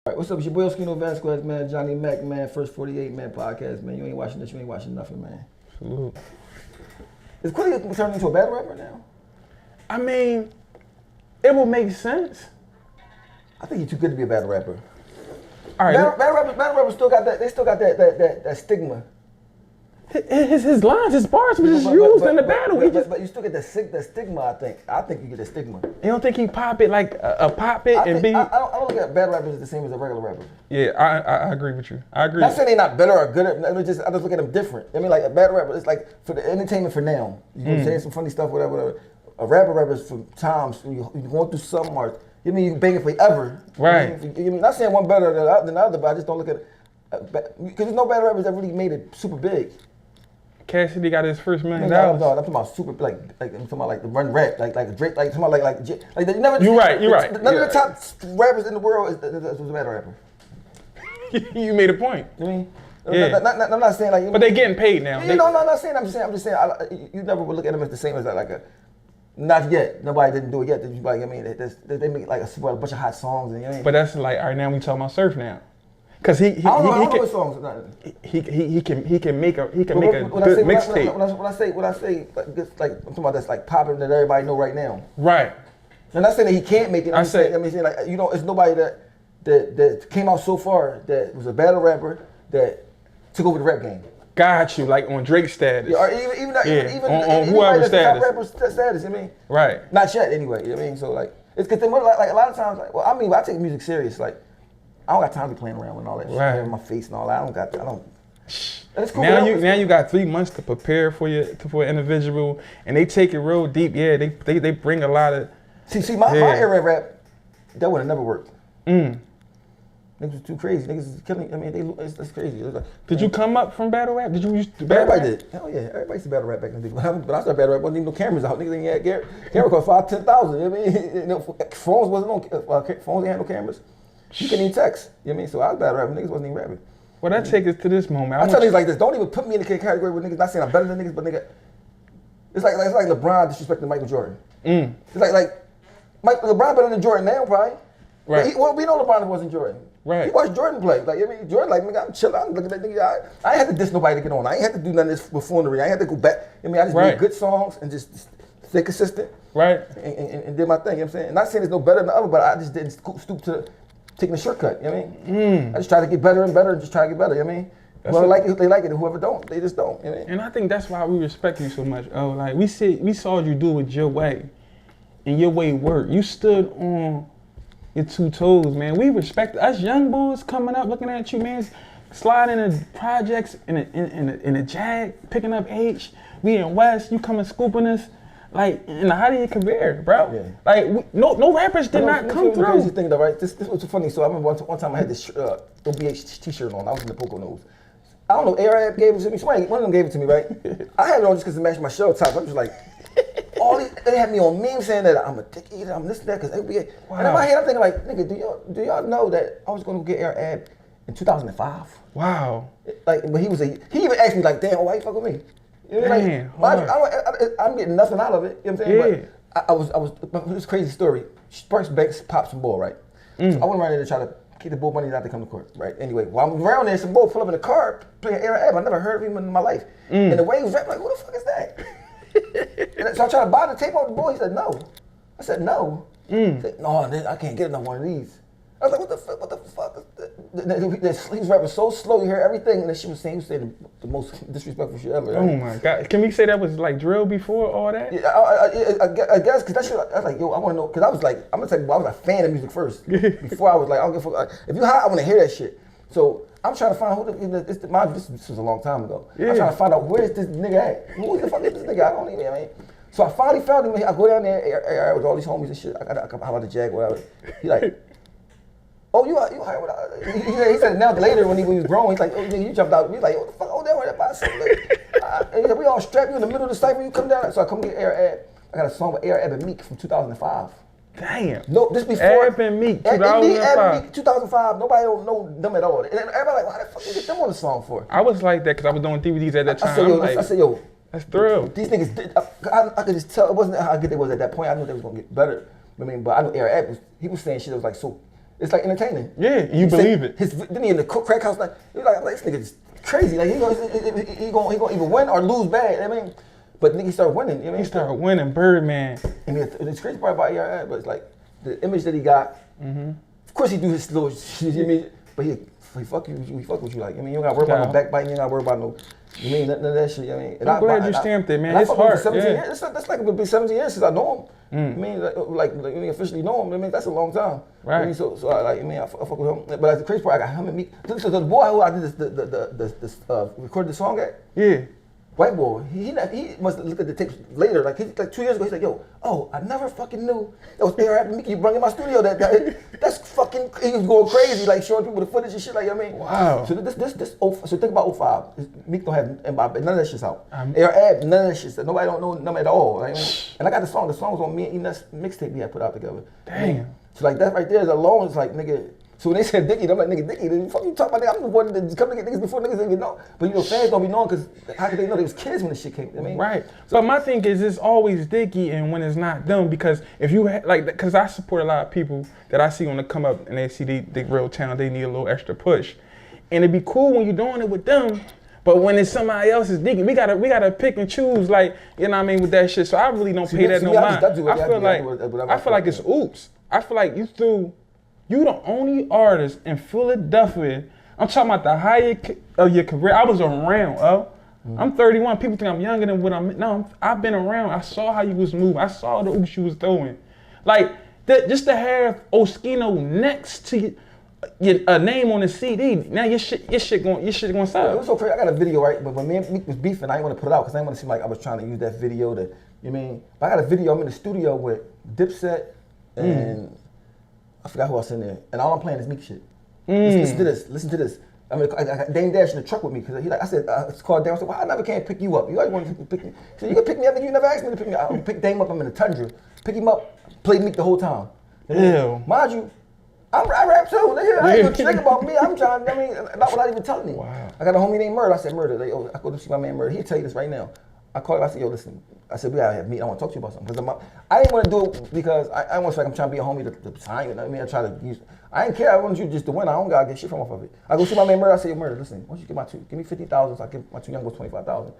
Alright, what's up? It's your boy Oschino Vasquez, man. Johnnie Mack, man. First 48 man podcast, man. You ain't watching this, you ain't watching nothing, man. Salute. Is Quiddy turning into a battle rapper now? I mean, it will make sense. I think he's too good to be a battle rapper. All right. Battle rappers still got that. They still got that stigma. His lines, his bars were just used in the battle. But you still get that stigma. I think you get that stigma. You don't think he pop it like a pop it and be? I don't look at battle rappers as the same as a regular rapper. Yeah, I agree with you. I agree. Not saying they're not better or good. I just look at them different. I mean, like a battle rapper, it's like for the entertainment for now. You know what I'm saying? Some funny stuff, whatever. A rapper is for times when you're going through some art. You mean you can bang it forever? Right. You mean, not saying one better than the other, but I just don't look at it because there's no battle rappers that really made it super big. Cassidy got his first $1 million. No, I'm talking about super like I'm talking about like the run rap, like Drake, like talking about like you never. You're right. None of the top rappers in the world is a battle rapper. You made a point. You mean? Yeah. I'm not saying like. But they getting paid now. No, I'm not saying. I'm just saying. You never would look at them as the same as like a. Not yet. Nobody didn't do it yet. Like, I mean, they make like a bunch of hot songs and you know. But that's like, all right, now we talking about surf now. Cause he I don't know what songs. He can make a good mixtape. When I say like this, like I'm talking about that's like popping that everybody know right now. Right. I'm not saying that he can't make it. I'm saying like it's nobody that came out so far that was a battle rapper that took over the rap game. Got you, like on Drake's status. Yeah, or even on whoever's status. Rapper's status. I mean, right. Not yet anyway. You know what I mean, so like it's because like a lot of times, like, well, I mean, I take music serious. Like I don't got time to be playing around with all that shit in my face and all that. I don't. That's cool. Now you got 3 months to prepare for an individual, and they take it real deep. Yeah, they bring a lot of. See, my era rap that would have never worked. Niggas was too crazy. Niggas was killing. I mean, that's crazy. Like, did you come up from battle rap? Did you used to battle rap? Everybody did. Hell yeah, everybody used to battle rap back in the day. But I started battle rap, wasn't even no cameras out. Niggas ain't had camera cost $5,000, 10,000. You know what I mean? Phones wasn't on. Phones ain't had no cameras. You couldn't even text. You know what I mean? So I was battle rapping. Niggas wasn't even rapping. Well, that takes us to this moment. I tell niggas like this. Don't even put me in the category with niggas. Not saying I'm better than niggas, but nigga, it's like LeBron disrespecting Michael Jordan. It's like LeBron better than Jordan now, probably. Right. We know LeBron wasn't Jordan. Right. He watched Jordan play. Like, I mean, Jordan, like, nigga, I'm chilling. I'm looking at that nigga. I ain't had to diss nobody to get on. I ain't had to do none of this buffoonery. I ain't had to go back. I mean, I just made good songs and just stay consistent. Right. And did my thing. You know what I'm saying? Not saying there's no better than the other, but I just didn't stoop to taking a shortcut. You know what I mean? I just try to get better and better and just try to get better. You know what I mean? Whoever like it, they like it. And whoever don't, they just don't. You know what I mean? And I think that's why we respect you so much. Oh, like we saw you do it your way, and your way worked. You stood on your 2 toes, man. We respect us young boys coming up, looking at you, man, sliding in projects in a Jag, picking up H. We in West, you coming scooping us, like in the height of your career, bro. Yeah. Like no rappers did not come through. Crazy thing though, right? This was funny. So I remember one time I had this OBH t-shirt on. I was in the Poco News. I don't know, Arab gave it to me. One of them gave it to me, right? I had it on just because it matched my show top. I'm just like. They had me on memes saying that I'm a dick eater, I'm this and that, because NBA. Wow. And in my head, I'm thinking like, nigga, do y'all know that I was going to get Air in 2005? Wow. Like, but he even asked me like, damn, why you fuck with me? You know, I'm getting nothing out of it. You know what I'm saying? Yeah. But it was a crazy story. First Banks popped some ball, right? So I went around there to try to keep the bull money not to come to court, right? Anyway, while I'm around there, some bull pull up in a car playing Air. I never heard of him in my life. And the way he was rapping, like, who the fuck is that? So I tried to buy the tape off the boy. He said no. I said no. He said, no, I can't get enough one of these. I was like, what the fuck? He was rapping so slow, you hear everything, and then he was saying the most disrespectful shit ever. Oh my God. Can we say that was like drill before all that? Yeah, I guess, because that shit, I was like, yo, I want to know, because I was like, I'm going to tell you, I was a fan of music first. Before I was like, I don't give a fuck. If you hot, I want to hear that shit. So I'm trying to find this was a long time ago. Yeah. I'm trying to find out where is this nigga at? Who the fuck is this nigga? I don't even, I mean. So I finally found him. I go down there with all these homies and shit. How about the Jag, whatever. He like, oh, you hired with he said now later when he was grown, he's like, oh, you jumped out. He's like, what the fuck, oh, there, that bicycle. And he said, we all strapped you in the middle of the cypher, you come down. So I come get I got a song with Arab and Meek from 2005. Damn. No, this before. Arab and Meek, 2005. 2005. Nobody don't know them at all. And everybody like, why the fuck you get them on the song for? I was like that because I was doing DVDs at that time. I said, yo, that's thrill. These niggas, I could just tell, it wasn't how good they was at that point. I knew they was gonna get better. I mean, but I knew Arab he was saying shit that was like so It's like entertaining. Yeah, you believe it. Then he in the crack house like, this nigga is crazy. Like he gonna either win or lose bad. I mean, but nigga started winning. You know, he started winning, Birdman. And the crazy part about AR, but it's like the image that he got. Of course he do his little shit, but he fuck with you. Like, I mean, you don't gotta worry about no backbiting. You don't gotta worry about no. You mean none of that shit. I mean, I'm glad you stamped it, man. It's hard. 17 years. That's like a 17 years since I know him. I mean, like officially know him. I mean, that's a long time. Right. I mean, so I fuck with him. But like, the crazy part, I got him and me. So the boy who I did this recorded the song at. Yeah. White boy, he must have looked at the tapes later. Like 2 years ago, he's like, yo, I never fucking knew that was AR Mickey. You brought in my studio. That's fucking. He was going crazy, like showing people the footage and shit. Like, I mean, wow. So so think about 05. Meek don't have none of that shit's out. AR none of that shit's. Nobody don't know none at all. Like, I mean, and I got the song. The song was on me and Enos mixtape we had put out together. Damn. I mean, so like that right there is alone. It's like, nigga. So when they said Dickie, I'm like, nigga, Dickie, the fuck you talking about? Nigga, I'm the one that come to get niggas before niggas even know. But you know, fans don't be knowing because how could they know they was kids when the shit came? I mean, right. So, but my thing is, it's always Dickie, and when it's not them, because if you because I support a lot of people that I see when they come up and they see they real talent, they need a little extra push, and it'd be cool when you're doing it with them. But when it's somebody else's Dickie, we gotta pick and choose, like, you know what I mean, with that shit. So I really don't pay that no mind. I feel like it's oops. I feel like you the only artist in Philadelphia. I'm talking about the height of your career. I was around, I'm 31. People think I'm younger than what I'm. No, I've been around. I saw how you was moving. I saw the oops you was throwing. Like, just to have Oschino next to a name on the CD. Now your shit going south. It was so crazy. I got a video, right? But when me and Meek was beefing, I didn't want to put it out because I didn't want to seem like I was trying to use that video to. You know what I mean? But I got a video. I'm in the studio with Dipset and. I forgot who else in there, and all I'm playing is Meek shit. Listen to this. I mean, I got Dame Dash in the truck with me because I said, it's called Dame. I said, well, I never can pick you up. You always want to pick me. So you can pick me up, and you never asked me to pick me up. I'll pick Dame up. I'm in the Tundra. Pick him up. Play Meek the whole time. Ew. Mind you, I rap too. I ain't gonna think about me. I'm trying. I mean, not without even telling me. Wow. I got a homie named Murder. I said, Murder. I go to see my man Murder. He'll tell you this right now. I called him, I said, yo, listen. I said, we gotta have meet. I want to talk to you about something. Because I didn't want to do it because I want to feel like I'm trying to be a homie to sign you. I mean, I try to use. I didn't care. I wanted you just to win. I don't gotta get shit from off of it. I go see my man Murder. I say, yo, Murder, listen. Why don't you give me 50,000 so I give my two young boys 25,000.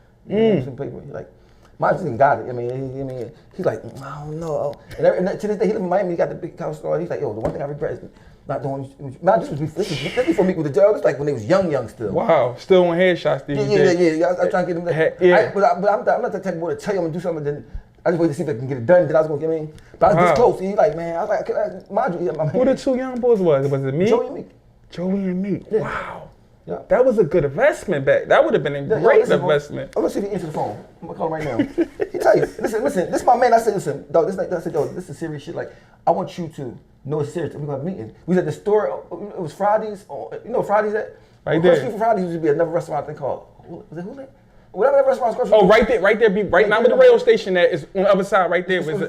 Some paper. He's like, my just got it. I mean, he's like, I don't know. And to this day, he lives in Miami. He got the big house store. He's like, yo, the one thing I regret is not doing. This was before Meek with the jail. This like when they was young still. Wow, still on headshots these days. Yeah. I'm trying to get them there. But I'm not the type of boy to tell you I'm gonna do something. Then I just wait to see if I can get it done. Then I was gonna get me. But I was this close. And he's like, man, I was like, mind you, my man. Who the two young boys was? Was it Meek? Joey and Meek. Joey and Meek. Yeah. Wow. Yeah. That was a good investment back. That would have been a great investment. I'm gonna see if he answers the phone. I'm gonna call him right now. He tell you, listen, this is my man. I said, listen, dog, this is serious shit. Like, I want you to know it's serious. We're gonna have a meeting. We was at the store. It was Fridays. You know Fridays at? Right there. First for Fridays used to be another restaurant I think called. Was it who name? Whatever that restaurant was. Oh, right there, right now with the rail station that is on the other side, right there. It was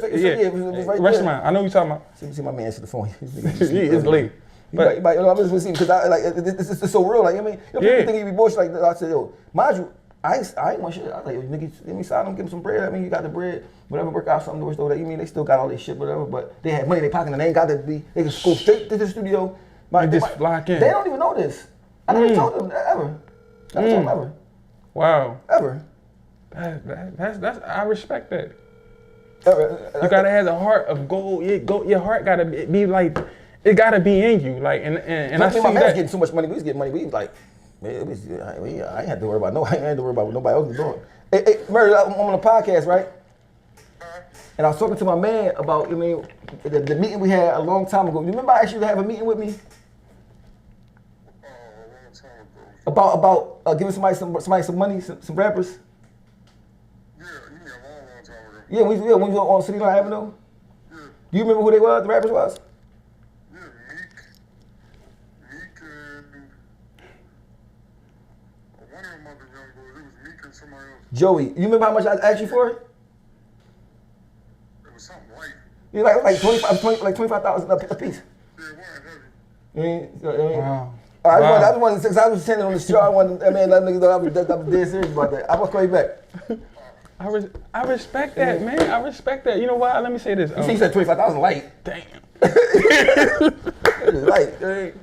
right restaurant. there. I know what you're talking about. See my man answer the phone. It's late. But I'm just gonna see because it's so real. Like, I mean, people think he be bullshit. Like, I said, yo, mind you, I ain't want shit. I was like, yo, nigga, let me sign them, give them some bread. I mean, you got the bread, whatever, work out something, though. You mean, they still got all this shit, whatever, but they had money in their pocket and they ain't got to be, they can go straight to the studio. Just lock in. They don't even know this. I never told them ever. Never told them ever. Wow. Ever. That's I respect that. Ever. You gotta have the heart of gold. Your heart gotta be like, it gotta be in you. Like, and I see my man was that. getting so much money. We was getting money. We was like, man, I ain't had to worry about I ain't had to worry about what nobody else was doing. Hey, Murder, I'm on a podcast, right? And I was talking to my man about, the meeting we had a long time ago. You remember I asked you to have a meeting with me? About giving somebody some money, some rappers? Yeah, you mean a long time ago. Yeah, when we were on City Line Avenue? Yeah. Do you remember who they were, the rappers was? Yeah, Meek and one of them other young boys. It was Meek and somebody else. Joey. You remember how much I asked you for? It was something white. You like 25,000 a piece. Yeah, it wasn't heavy. Wow. I just wanted, since I was sitting on the show, I wanted, let niggas know I was dead serious about that. I will call you back. I respect that, man. I respect that. You know what? Let me say this. You said 25,000 light. Damn. Like,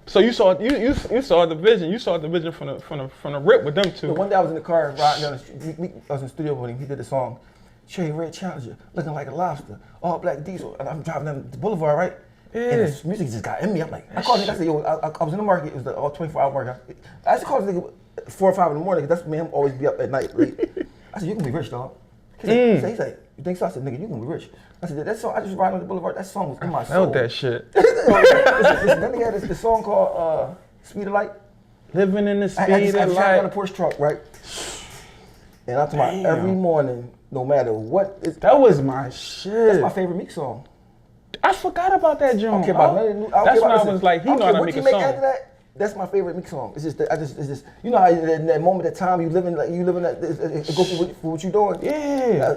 So you saw you saw the vision. You saw the vision from the rip with them two. so one day I was in the car riding down the street. I was in the studio with him. He did the song, Cherry Red Challenger, looking like a lobster, all black diesel. And I'm driving down the boulevard, right? Yeah. And the music just got in me. I'm like, I called him. I said, yo, I was in the market. It was the all 24-hour market. I used to call this nigga 4 or 5 in the morning because that's me. Him always be up at night late. I said, you can be rich, dog. He's like, you think so? I said, nigga, you can be rich. I said, that song, I just ride on the boulevard. That song was in my soul. Felt that shit. Then they had this song called Speed of Light. Living in the speed I of drive light. down the Porsche truck, right? And I'm talking about every morning, no matter what. That was my shit. That's my favorite Meek song. I forgot about that, John. I don't care about none of the new. That's when I was like, he know how to make a song. After that, that's my favorite Meek song. It's just, it's just, you know how in that moment of time you living that, it go for what you doing. Yeah.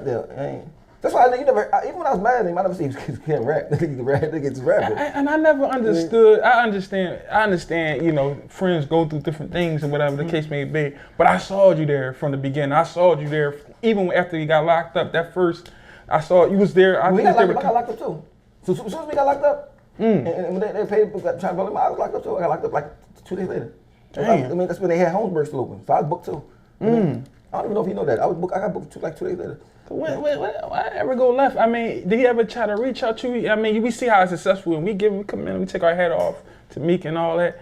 That's why you never. Even when I was mad at him, I never said he can't rap. He can rap. Nigga can rap. And I never understood. I understand. You know, friends go through different things and whatever the case may be. But I saw you there from the beginning. I saw you there even after you got locked up. That first, I saw you was there. I got locked up too. So as soon as we got locked up, and when they paid, trying to bail him out, I was locked up too. I got locked up like 2 days later. Damn. I mean, that's when they had Holmesburg still open. So I was booked too. I don't even know if you know that. I got booked 2 days later. Why ever go left? I mean, did he ever try to reach out to you? I mean, we see how successful and we come in, we take our head off to Meek and all that.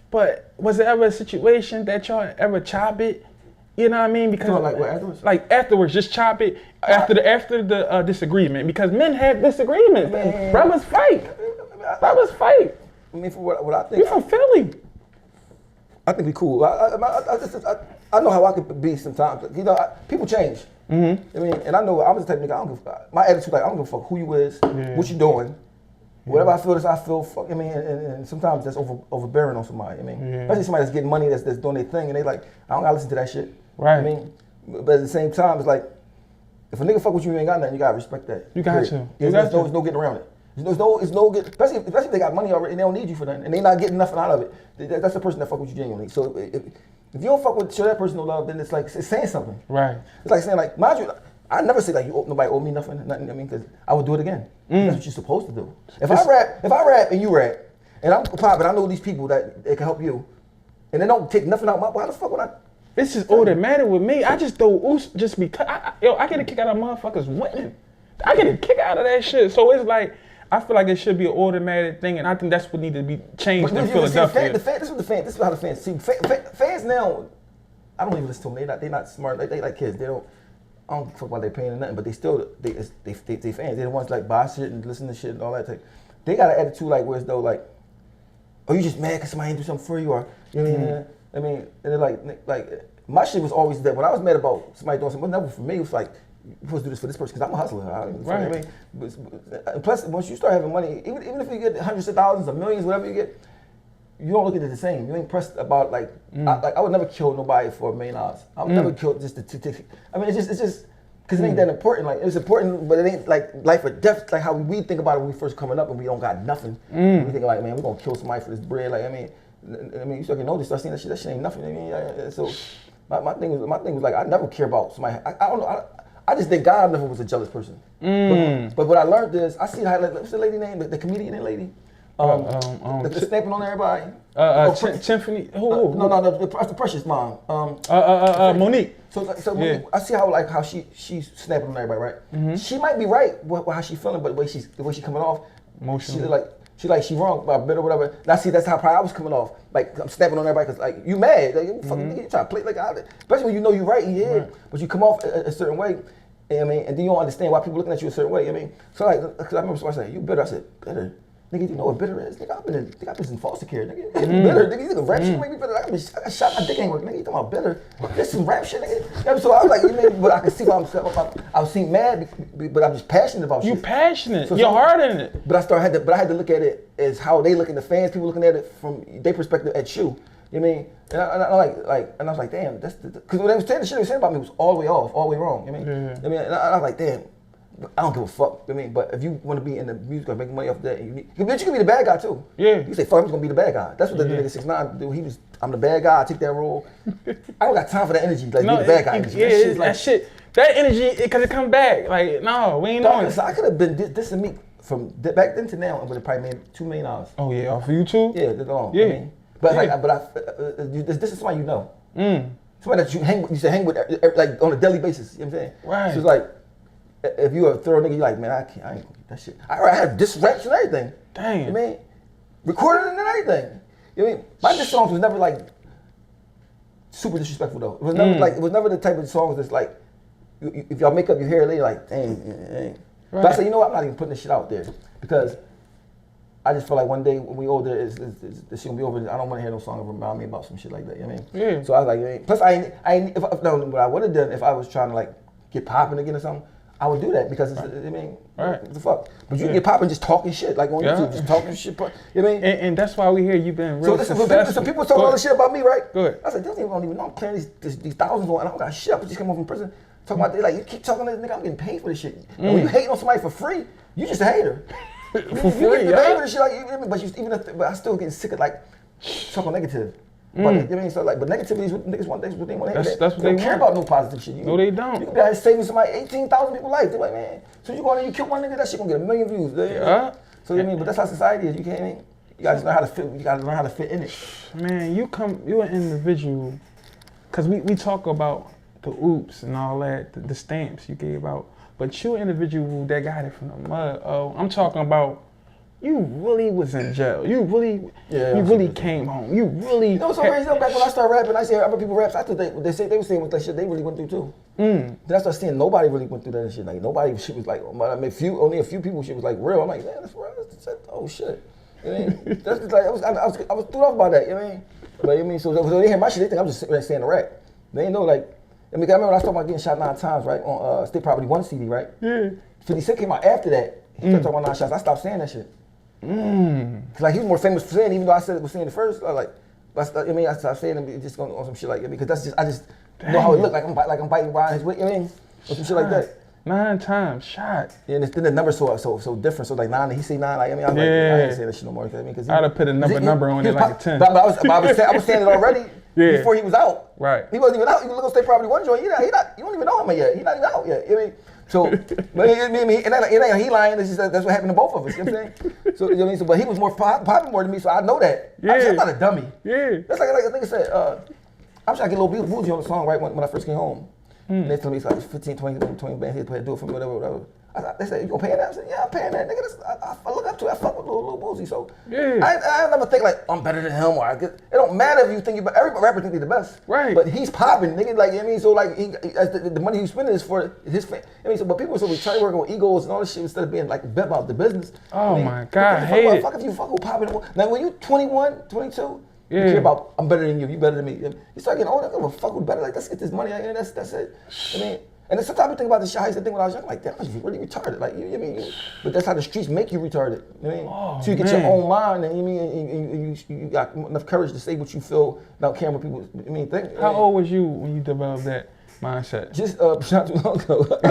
But was there ever a situation that y'all ever chop it? You know what I mean? Because like what, afterwards? Like afterwards, just chop it after the disagreement. Because men have disagreements. Man. Brothers fight. I mean, for what I think. You from Philly? I think we cool. I know how I could be sometimes. You know, people change. Mm-hmm. I mean, and I know I'm the type of nigga. I don't give. My attitude, like I don't give a fuck who you is, what you doing. Whatever I feel, I feel. Fuck. I mean, and sometimes that's overbearing on somebody. I mean, especially somebody that's getting money, that's doing their thing, and they like, I don't gotta listen to that shit. Right. I mean, but at the same time, it's like, if a nigga fuck with you, you ain't got nothing. You gotta respect that. You got to. There's no getting around it. There's no get. Especially if they got money already and they don't need you for nothing, and they not getting nothing out of it. That's the person that fuck with you genuinely. So if you don't fuck with show that person no love, then it's like it's saying something. Right. It's like saying like, mind you, I never say like nobody owe me nothing. I mean, because I would do it again. That's what you're supposed to do. If I rap and you rap, and I'm popping, I know these people that can help you, and they don't take nothing out. Why the fuck would I? This is automatic with me. I just throw just because I get a kick out of motherfuckers winning. I get a kick out of that shit. So it's like I feel like it should be an automatic thing, and I think that's what needs to be changed in Philadelphia. This is how the fans see. Fans now, I don't even listen to them. They not smart. They like kids. They don't. I don't fuck about they paying or nothing, but they still they fans. They're the ones like buy shit and listen to shit and all that. They got an attitude like where it's though like, oh you just mad because somebody ain't do something for you or you know what I mean? I mean, and they're like my shit was always that when I was mad about somebody doing something, never for me. It was like you're supposed to do this for this person because I'm a hustler. Right. I mean, but plus once you start having money, even if you get hundreds of thousands or millions, whatever you get, you don't look at it the same. You ain't pressed about like I would never kill nobody for $1 million. I would never kill just to I mean, it's just because it ain't that important. Like it's important, but it ain't like life or death. Like how we think about it when we first coming up and we don't got nothing. We think like, man, we're gonna kill somebody for this bread. Like I mean, you start getting older, start seeing that shit. That shit ain't nothing. I mean, so my thing was like I never care about somebody. I don't know. I just think God never was a jealous person. But what I learned is I see how what's the lady name? The comedian lady. The snapping on everybody. Tiffany. No, the Precious mom. Monique. So Monique, I see how she's snapping on everybody, right? Mm-hmm. She might be right with how she feeling, but the way she coming off, emotional. She wrong about bit or whatever. Now see that's how probably I was coming off. Like I'm snapping on everybody because like you mad, like you fucking you try to play like especially when you know you're right, but you come off a certain way. I mean, and then you don't understand why people looking at you a certain way. I mean, so like, cause I remember somebody saying, "You bitter." I said, "Bitter." Nigga, you know what bitter is? Nigga, I've been in foster care. Nigga, bitter. Nigga, you think rap shit make me bitter? I got shot, my dick ain't working. Nigga, you talking about bitter? This is rap shit, nigga. Yeah, so I was like, but I can see why I was seem mad, but I'm just passionate about shit. You passionate. You're hard in it. But I had to look at it as how they look at the fans, people looking at it from their perspective at you. You know what I mean? And I was like, damn, that's because when they was saying the shit they were saying about me was all the way off, all the way wrong. You know what I mean? And I was like, damn. I don't give a fuck. I mean, but if you want to be in the music or make money off that, but you can be the bad guy too. Yeah. You say, fuck, I'm just gonna be the bad guy. That's what the nigga 6ix9ine do. I'm the bad guy. I take that role. I don't got time for that energy. Like, be the bad guy energy. That energy, because it come back. Like, no, we ain't on it. I could have been dissing me back then to now, it would have probably made $2 million. Oh yeah, off of YouTube. Yeah, that's all. Yeah. I mean, but Yeah. this is somebody you know. Mm. Somebody that you should hang with like on a daily basis. You know what I'm saying? Right. So it's like, if you a thorough nigga, you like, man, I ain't gonna get that shit. I had diss raps and everything. Damn. You know what I mean? Recorded and everything. You know what I mean? My diss songs was never like super disrespectful though. It was never like, it was never the type of songs that's like, if y'all make up your hair later, like, dang. Right. But I said, you know what? I'm not even putting this shit out there because I just feel like one day when we older, this shit gonna be over. I don't want to hear no song remind me about some shit like that. You know what I mean? Yeah. So I was like, plus what I would have done if I was trying to like get popping again or something, I would do that because it's, I mean, Right. what the fuck? But you can get popping just talking shit like on YouTube, just talking shit. You know what I mean? And that's why we hear you've been real successful. So people talking all this shit about me, right? Go ahead. I was like, they don't even know I'm playing these thousands on, and I don't got shit. I just came home from prison. Talking about, they like, you keep talking to this nigga, I'm getting paid for this shit. And when you hating on somebody for free, you just a hater. For free, you yeah. paid for this shit, like, but I still get sick of like talking negative. But you know what I mean, so like, but negativity is what niggas want. That's what they want. That's what they they don't care want. about no positive shit. No, they don't. You can be out here saving somebody 18,000 people's life. They're like, man, so you go in there, you kill one nigga, that shit gonna get 1 million views. Yeah. So you know what I mean, but that's how society is. You can't. I mean, you gotta learn how to fit. You gotta learn how to fit in it. Man, you're an individual, cause we talk about the oops and all that, the stamps you gave out, but you're an individual that got it from the mud. Oh, I'm talking about you really was in jail. You really came home. You really. You know what's so crazy though? Back when I started rapping, I see other people raps. I thought they were saying what that shit they really went through too. Then I started seeing nobody really went through that shit. Like nobody shit was like. I mean, only a few people shit was like real. I'm like, man, that's real. Oh shit. You know what I mean? That's just like I was threw off by that. You know what I mean? But you know what I mean, so they hear my shit. They think I'm just sitting there saying the rap. They ain't know like. I mean, I remember when I was talking about getting shot 9 times, right, on State Property 1 CD, right? Yeah. 50 Cent came out after that. He started talking about 9 shots. I stopped saying that shit. Cause like he was more famous for saying, even though I said it was saying it first. I stopped saying it just on some shit like that because that's just I just know how it looked like I'm biting around his way. You know what I mean? Or some shit like that. 9 times shot. Yeah, and then the number's so different. So like 9, he say 9. Like I mean, I was like, I ain't saying that shit no more. Cause I'd have put a number on it like a 10. But I was saying it already. Yeah. Before he was out. Right. He wasn't even out. You can look on State Property 1 joint. You don't even know him yet. He's not even out yet. You know what I mean? So, but it ain't he lying. That's what happened to both of us. You know what I'm saying? So, you know what I mean? So, but he was more popping more than me, so I know that. Yeah. I'm not a dummy. Yeah. That's like I think I said, I'm trying to get a little MUJI on the song right when I first came home. And they told me it's like 15, 20 bands here to do it for me, whatever. They said, you gonna pay that? I said, yeah, I'm paying that. Nigga, I look up to it. I fuck with Lil MUJI. So yeah. I never think like, I'm better than him or it don't matter if you think every rapper think he's the best. Right. But he's popping, nigga. Like, you know what I mean? So like, the money he's spending is for his fan. I mean, so, but people are so retarded working with egos and all this shit instead of being like about the business. Oh I mean, my God, I hate it. Fuck if you fuck with popping. Now when you 21, 22, yeah. you care about, I'm better than you better than me. You start getting older, I'm gonna fuck with better. Like, let's get this money. That's it. I mean, and then sometimes I think about this shit, I used to think when I was young, like, damn, I was really retarded. Like, you know what I mean? But that's how the streets make you retarded. You know what I mean? Oh, so you get your own mind, and you got enough courage to say what you feel without caring what people think. How old was you when you developed that mindset? Just not too long ago. Cause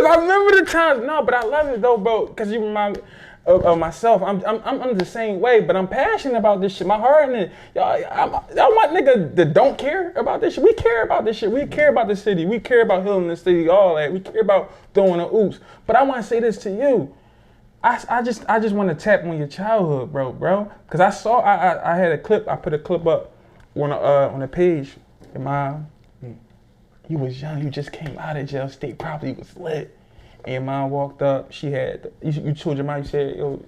I remember the times. No, but I love it though, bro. Cause you remind me of myself. I'm the same way, but I'm passionate about this shit. My heart and it. I want niggas that don't care about this shit. We care about this shit. We care about the city. We care about healing the city. All that. We care about throwing the oops. But I want to say this to you. I just want to tap on your childhood, bro. Cause I had a clip. I put a clip up on the page. Your mom, you was young. You just came out of jail. State Property was lit. And your mom walked up. She had you told your mom. You said, "Yo,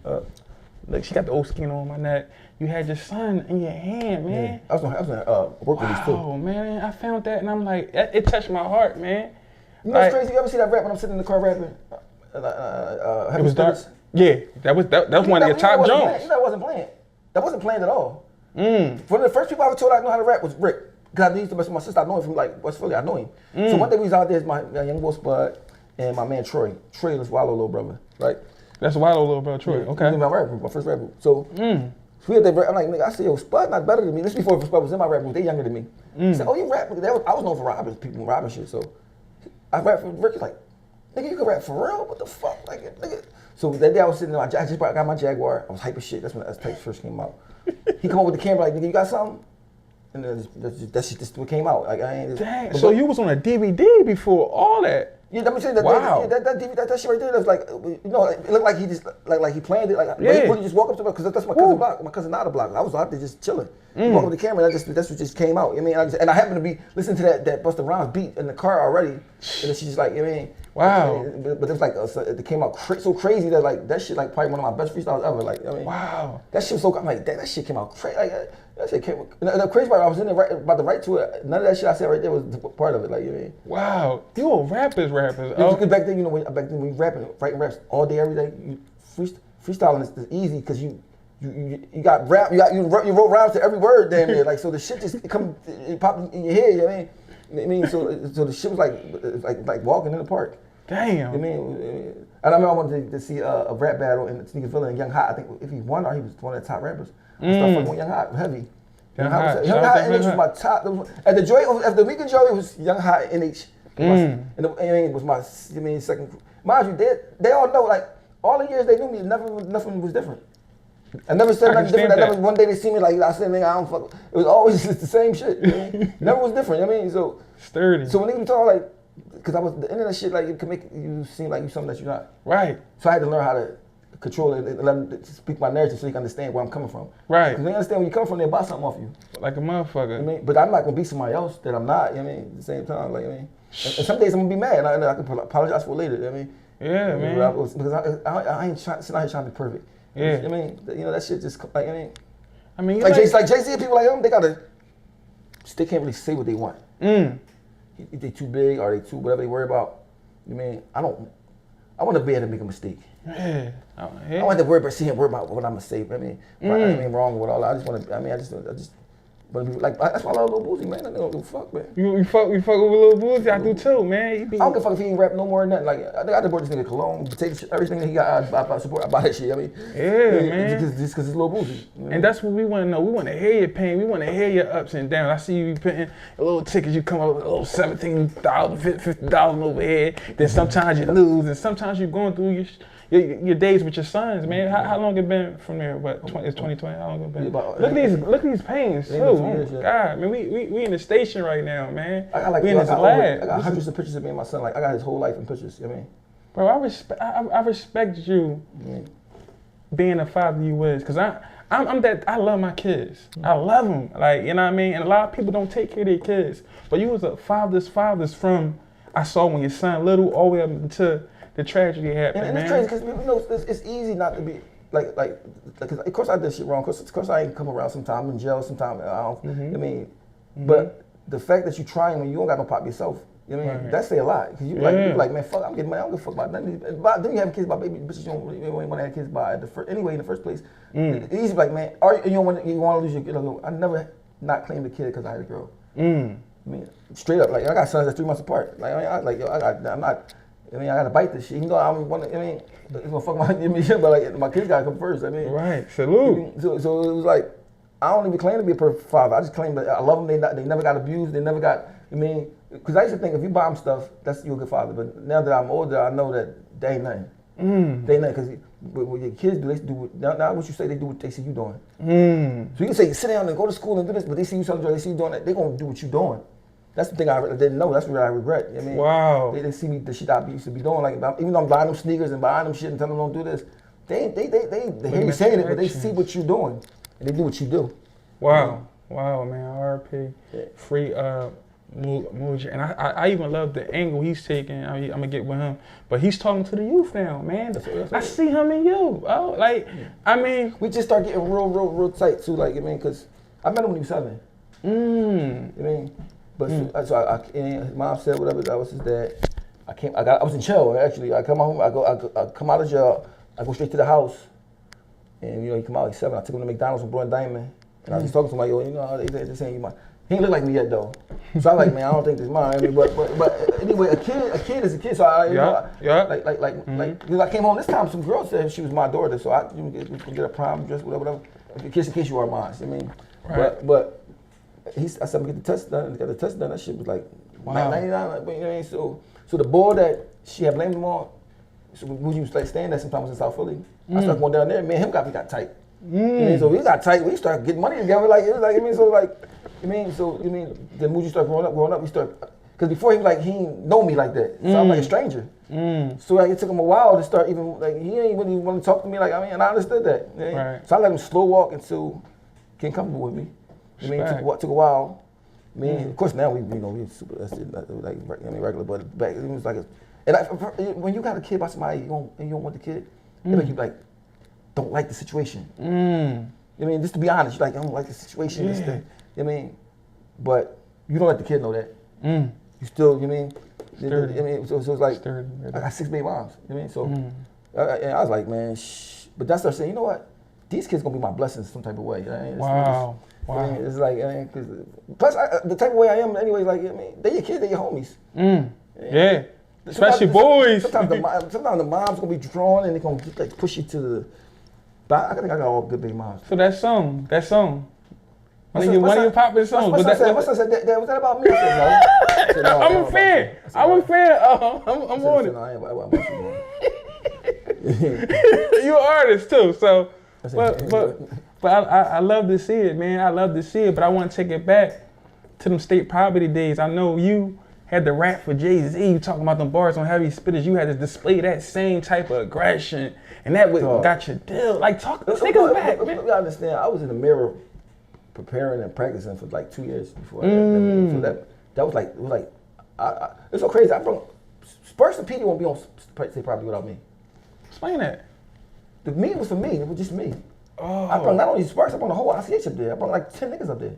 look, she got the Oschino on my neck. You had your son in your hand, man." Yeah. I was gonna work with these too. Oh man, I found that and I'm like, it touched my heart, man. You know what's crazy? You ever see that rap when I'm sitting in the car rapping? It was dark. Yeah, that was one of your top jumps. You know, that wasn't planned. That wasn't planned at all. One of the first people I ever told I know how to rap was Rick. Because I used to mess with my sister. I know him from like West Philly. I know him. So one day we was out there, is my young boy Spud and my man Troy. Troy was Wallow little brother, right? That's Wallow little brother Troy. Okay. He was my rap group, my first rap group. So we had that. I'm like, nigga, I said, yo, Spud not better than me. This before Spud was in my rap group. They younger than me. He said, oh, you rap? I was known for robbing people, robbing shit. So I rap for Rick. He's like, nigga, you can rap for real? What the fuck, like, nigga? So that day I was sitting there. I just got my Jaguar. I was hype as shit. That's when that tape first came out. He come over with the camera like, nigga, you got something? And then that's what came out. Like, I ain't. Dang, so you was on a DVD before all that. Yeah, let me say that. Wow. That shit right there. That's like, you know, it looked like he just like he planned it. Like, but Yeah. he really just walk up to me because that's my cousin block. My cousin not a block. I was out there just chilling. He walked up to the camera. And that's what just came out. I mean, and I happened to be listening to that Busta Rhymes beat in the car already, and then she just like, I mean, wow. But it was like it came out so crazy that like that shit like probably one of my best freestyles ever. Like, I mean, wow. That shit was so. I'm like, that shit came out crazy. Like, that shit came. The crazy part, I was in there about to write to it. None of that shit I said right there was part of it. Like, you know what I mean? Wow. You a rappers. Because back then, you know, back then when you writing raps all day, every day, you freestyling is easy because you got rap, you wrote rhymes to every word damn near. Like, so the shit just it popped in your head. You know what I mean? I mean, so the shit was like walking in the park. Damn. I mean, and I remember I wanted to see a rap battle in Sneakerville and Young Hot. I think if he won or he was one of the top rappers. I started fucking with Young Hot heavy. Young Hot NH was my top. At the weekend Joey, it was Young Hot NH. And it was my second. Mind you, they all know, like, all the years they knew me, nothing was different. I never said nothing different. One day they see me like, I said, nigga, I don't fuck. It was always just the same shit. You know? Never was different. I mean, so sturdy. So when they talk like, because I was the internet shit, like it can make you seem like you something that you're not. Right. So I had to learn how to control it and let them speak my narrative so you can understand where I'm coming from. Right. Because they understand where you come from, they buy something off you. Like a motherfucker. You know what I mean? But I'm not gonna be somebody else that I'm not. You know what I mean? At the same time, like, I mean, and some days I'm gonna be mad, and I can apologize for it later. You know what I mean? Yeah, man. Because I ain't trying to be perfect. Yeah. I mean, you know, that shit just like, I mean, like Jay-Z, people like him, they can't really say what they want. If they too big or they too whatever they worry about. You mean, I want to be able to make a mistake. Yeah. I don't want to worry about what I'm gonna say. I mean, I ain't wrong with all that. I just want to. I mean, I just want to be like. That's why I love Lil Boosie, man. I don't give a fuck, man. You fuck with Lil Boosie? I do too, man. I don't give a fuck if he ain't rap no more than nothing. Like, I just bought this nigga cologne, potato shit, everything that he got. I support. I buy that shit. I mean, man. Just because it's Lil Boosie. You know? And that's what we want to know. We want to hear your pain. We want to hear your ups and downs. I see you putting a little tickets. You come up with a little $17, $50 over here. Then sometimes you lose, and sometimes you're going through your days with your sons, man. How long it been from there? What, it's 2020? How long it been? Look at these pains too. Oh my God, man, we in the station right now, man. We in this lab. I got hundreds of pictures of me and my son. Like, I got his whole life in pictures. You know what I mean? Bro, I respect you being a father you is, cause I love my kids. I love them, like, you know what I mean. And a lot of people don't take care of their kids, but you was a father's from I saw when your son little all the way up until the tragedy happened, and man. it's crazy because, you know, it's easy not to be like cause of course I did shit wrong. Of course I ain't come around sometime in jail, sometime I don't. I mean, but the fact that you trying when you don't got no pop yourself, you know what I mean? That say a lot. Cause you like, man, fuck, I'm getting money. I don't give a fuck about nothing. Then you have kids by baby bitches you don't really want to have kids by anyway in the first place. It's easy, like, man, you don't want to lose your kid. I never not claimed a kid because I had a girl. I mean, straight up, like, I got sons that's 3 months apart. Like, I'm not. I mean, I gotta bite this shit. Even though I'm one. I mean, it's gonna fuck my shit, but like, my kids gotta come first. I mean, right. Salute. So it was like, I don't even claim to be a perfect father. I just claim that I love them. They never got abused. They never got. I mean, because I used to think if you buy them stuff, that's you're a good father. But now that I'm older, I know that they ain't nothing. They ain't nothing, because what your kids do, they do now what you say, they do what they see you doing. So you can say sit down and go to school and do this, but they see you something, they see you doing that, they gonna do what you doing. That's the thing I didn't know. That's what I regret. I mean, wow. They see me the shit I used to be doing. Like, even though I'm buying them sneakers and buying them shit and telling them don't do this, they hear you saying it, but they see what you're doing and they do what you do. Wow, wow, man. RP, free MUJI, and I even love the angle he's taking. I'm gonna get with him, but he's talking to the youth now, man. I see him in you. Oh, like, I mean, we just start getting real tight too. Like, I mean, because I met him when he was 7. You know what I mean? But so his mom said whatever. That was his dad. I was in jail actually. I come home. I come out of jail. I go straight to the house, and you know he come out like 7. I took him to McDonald's with Bro and Diamond, and I was talking to him like, yo, you know, they saying you mine. He ain't look like me yet though. So I was like, man, I don't think this mine. I mean, but anyway, a kid is a kid. So I, you know, like, because I came home this time, some girl said she was my daughter, so I get a prom dress, whatever. In case you are mine. I mean, but. I said, I'm gonna get the test done. Got the test done. That shit was like 99. Like, you know what I mean? So the boy that she had blamed him on, so when you was like staying there sometimes in South Philly, I started going down there. Me and him got tight. So we got tight. We started getting money together. Like it was like, I mean, so then MUJI started growing up. We started, Cause before he was like, he didn't know me like that. So I'm like a stranger. So like, it took him a while to start even, like he ain't really want to talk to me like, I mean, and I understood that. Right. So I let him slow walk until getting comfortable with me. I mean, it took a while. I mean, of course now we super, that's it, like, I mean, regular, but back, it was like, when you got a kid by somebody, you don't want the kid, it make you like, don't like the situation. I mean, just to be honest, you're like, I don't like the situation, this thing. I mean, but you don't let the kid know that. You still, you mean? Sturdy. I mean, so it's like, Sturdy, I got 6 baby moms, you know what I mean? So, and I was like, man, but that's what I said, you know what? These kids gonna be my blessings some type of way. I mean, Wow. I mean, it's like, I mean, cause, plus the type of way I am anyway, like, I mean, they're your kids, they're your homies. Yeah. Especially boys. Sometimes the mom's gonna be drawn and they're gonna just like push you to the, but I think I got all good baby moms. So that song. One of your popular songs. What's that said? Was that about me? I said, no. I'm a fan. I'm on it. No, I ain't about you. You're an artist too, so. But I love to see it, man. I love to see it, but I want to take it back to them state property days. I know you had the rap for Jay-Z. You talking about them bars on Heavy Spitters. You had to display that same type of aggression, and that got your deal. Like, talk take us back, man. You understand? I was in the mirror preparing and practicing for like 2 years before. So that was like, it was like, it's so crazy. Spurs and Petey won't be on state property without me. Explain that. The meeting was for me. It was just me. Oh. I brought not only Sparks, I brought the whole ICH up there. I brought like 10 niggas up there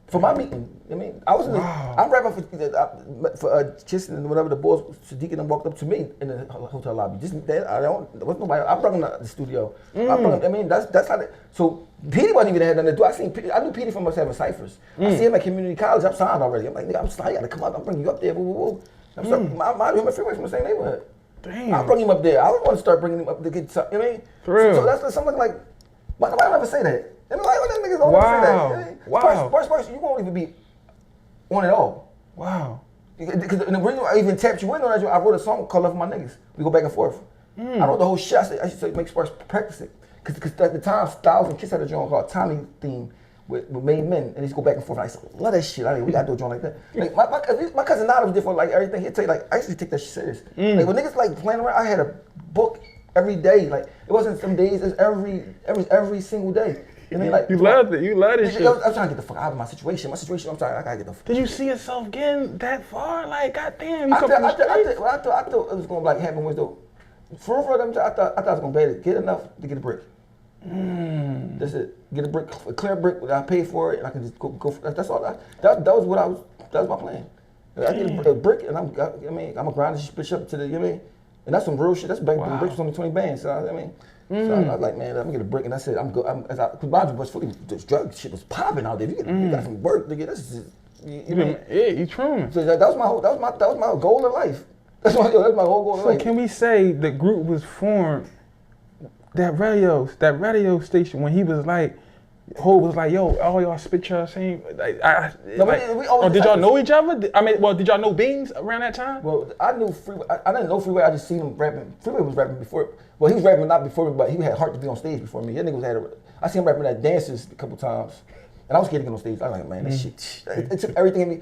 for my meeting. I mean, I was in I'm rapping for Tristan and whatever the boys, Sadiq and them walked up to me in the hotel lobby. Just that, there was nobody. I brought them to the studio. I mean, that's how. So Petey wasn't even had nothing to do. I knew Petey from us having ciphers. I see him at community college. I'm signed already. I'm like, nigga, I'm signed. I gotta come up. I'll bring you up there. Woo, woo, woo. I'm sorry, my freeway from the same neighborhood. Damn. I brought him up there. I was want to start bringing him up to get something. You know what I mean? For real. So that's something like, why don't ever say that? I mean, like, what them niggas don't ever say that? You know what I mean? Wow. Spurs, you won't even be on at all. Wow. Because the reason I even tapped you in on that, I wrote a song called Love for My Niggas. We go back and forth. I wrote the whole shit. I should make Spurs practice it. Because at the time, Styles and Kiss had a joint called Tommy Theme with Made Men, and they just go back and forth. And I said, love that shit. We gotta do a joint like that. Like my cousin Nada was different. Like everything he'd tell you, like I used to take that shit serious. Like when niggas like playing around, I had a book every day. Like it wasn't some days, it's every single day. You know, like you loved it. You loved it. I was trying to get the fuck out of my situation. I'm trying. I gotta get the fuck. Did you see yourself getting that far? Like, goddamn. I thought it was gonna like happen with the. For them, I thought I was gonna be able to get enough to get a brick. That's it. Get a brick, a clear brick. I paid for it, and I can just go. That's all. That was what I was. That was my plan. I get a brick, and I'm gonna grind this bitch up to the. You know what I mean? And that's some real shit. That's back when the brick was only 20 bands. So I mean, so I was like, man, I'm gonna get a brick, and I said, I'm good. Because my was fully, this drug shit was popping out there. You got some work to get. This is. You true. So that was my goal in life. That's my whole goal in life. So can we say the group was formed? That radio station when he was like, Ho was like, yo, all y'all spit your same. Did y'all know each other? Did y'all know Beans around that time? Well, I knew Freeway. I didn't know Freeway. I just seen him rapping. Freeway was rapping before. Well, he was rapping not before me, but he had heart to be on stage before me. That nigga I seen him rapping at dances a couple times, and I was scared to get on stage. I was like, man, this shit. It took everything in me. It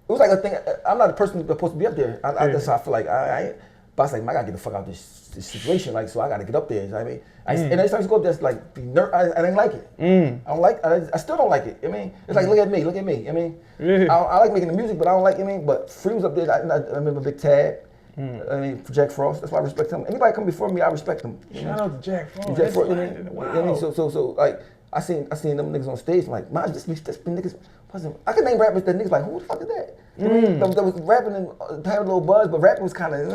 was like a thing. I'm not the person that's supposed to be up there. That's how I feel like but I was like, man, I gotta get the fuck out of this situation. Like, so I gotta get up there. You know what I mean? And every time I go up there, it's like, I didn't like it. I still don't like it. I mean, it's like, look at me. I mean, I like making the music, but I don't like it. I mean, but Free was up there. I remember Big Tab. I mean, Jack Frost. That's why I respect him. Anybody come before me, I respect them. Shout out to Jack Frost. Jack Frost. Wow. I mean, so like, I seen them niggas on stage. I'm like, man, this niggas. I can name rappers that niggas like, who the fuck is that? I mean, that was rapping and having a little buzz, but rapping was kind of,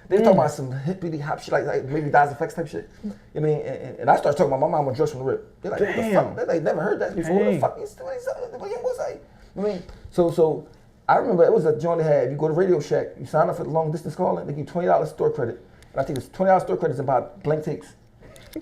they were talking about some hippity hop shit, like maybe Dies Effects type shit. I mean, and I started talking about my mama dressed from the rip. They're like, what the fuck? They like, never heard that before. What the fuck is what was I? I mean, so I remember it was a joint they had. If you go to Radio Shack, you sign up for the long distance calling, they give you $20 store credit. And I think it's $20 store credits and buy blank tapes.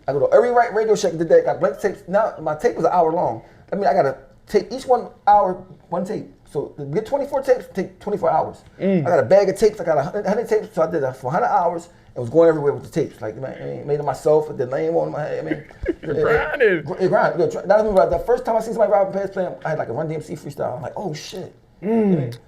I go to every Radio Shack did that, got blank tapes. Now my tape was an hour long. I mean, I gotta tape each 1 hour, one tape. So to get 24 tapes, take 24 hours. I got a bag of tapes, I got 100 tapes, so I did that for 100 hours and was going everywhere with the tapes. Like, man, made it myself, the name on my head. I mean, grinded. It grinded. Now I remember the first time I seen somebody rapping past playing, I had like a Run DMC freestyle. I'm like, oh shit.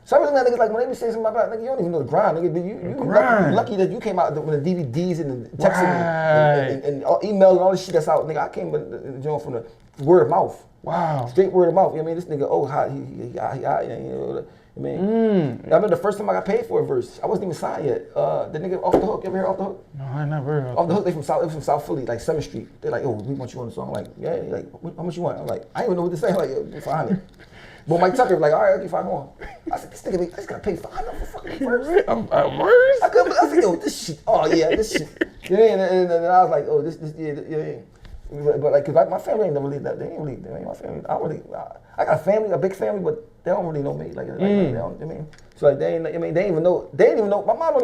Some of them niggas like when they be saying something about nigga, you don't even know the grind, nigga. You lucky that you came out when the DVDs and the texting and email and all this shit that's out, nigga. I came from the word of mouth. Wow. Straight word of mouth. You know what I mean? This nigga, oh, hot, he hot, you know. I mean, I remember the first time I got paid for a verse. I wasn't even signed yet. The nigga Off the Hook. You ever hear Off the Hook? No, I never heard of Off the Hook. They from South Philly, like 7th Street. They're like, oh, we want you on the song. I'm like, yeah. Like, how much you want? I'm like, I didn't even know what to say. I'm like, yo, $500. But Mike Tucker was like, all right, okay, fine, go on. I said, this nigga, I just gotta pay $500 for fucking verse. I said, yo, this shit. Oh yeah, this shit. Yeah, and I was like, oh, this, yeah. But like, cause my family ain't never really that. They ain't really. My family. I got a family, a big family, but they don't really know me. Like they don't. I mean, so like they ain't. I mean, they ain't even know. They ain't even know. My mom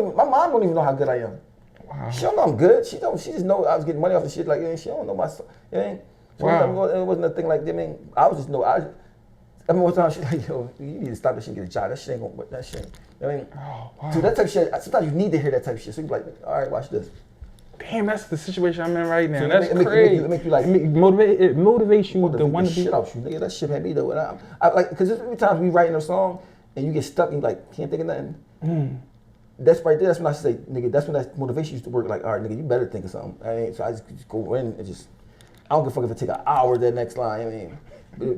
don't even know how good I am. Wow. She don't know I'm good. She just know I was getting money off the shit. Like she don't know my. You know, so wow. It wasn't a thing like. I mean, I was just know. I mean, one time she like, yo, you need to stop that shit and get a job. That shit ain't gonna work. That shit. I mean, wow. So that type of shit. Sometimes you need to hear that type of shit. So you be like, all right, watch this. Damn, that's the situation I'm in right now. So that's crazy. It make you like it motivates you to want to be. Shit out you, nigga. That shit had me though. And I like because there's many times we writing a song and you get stuck and you like can't think of nothing. That's right there. That's when I say, nigga. That's when that motivation used to work. Like, all right, nigga, you better think of something. I mean, so I just go in and just. I don't give a fuck if it take an hour that next line. I mean,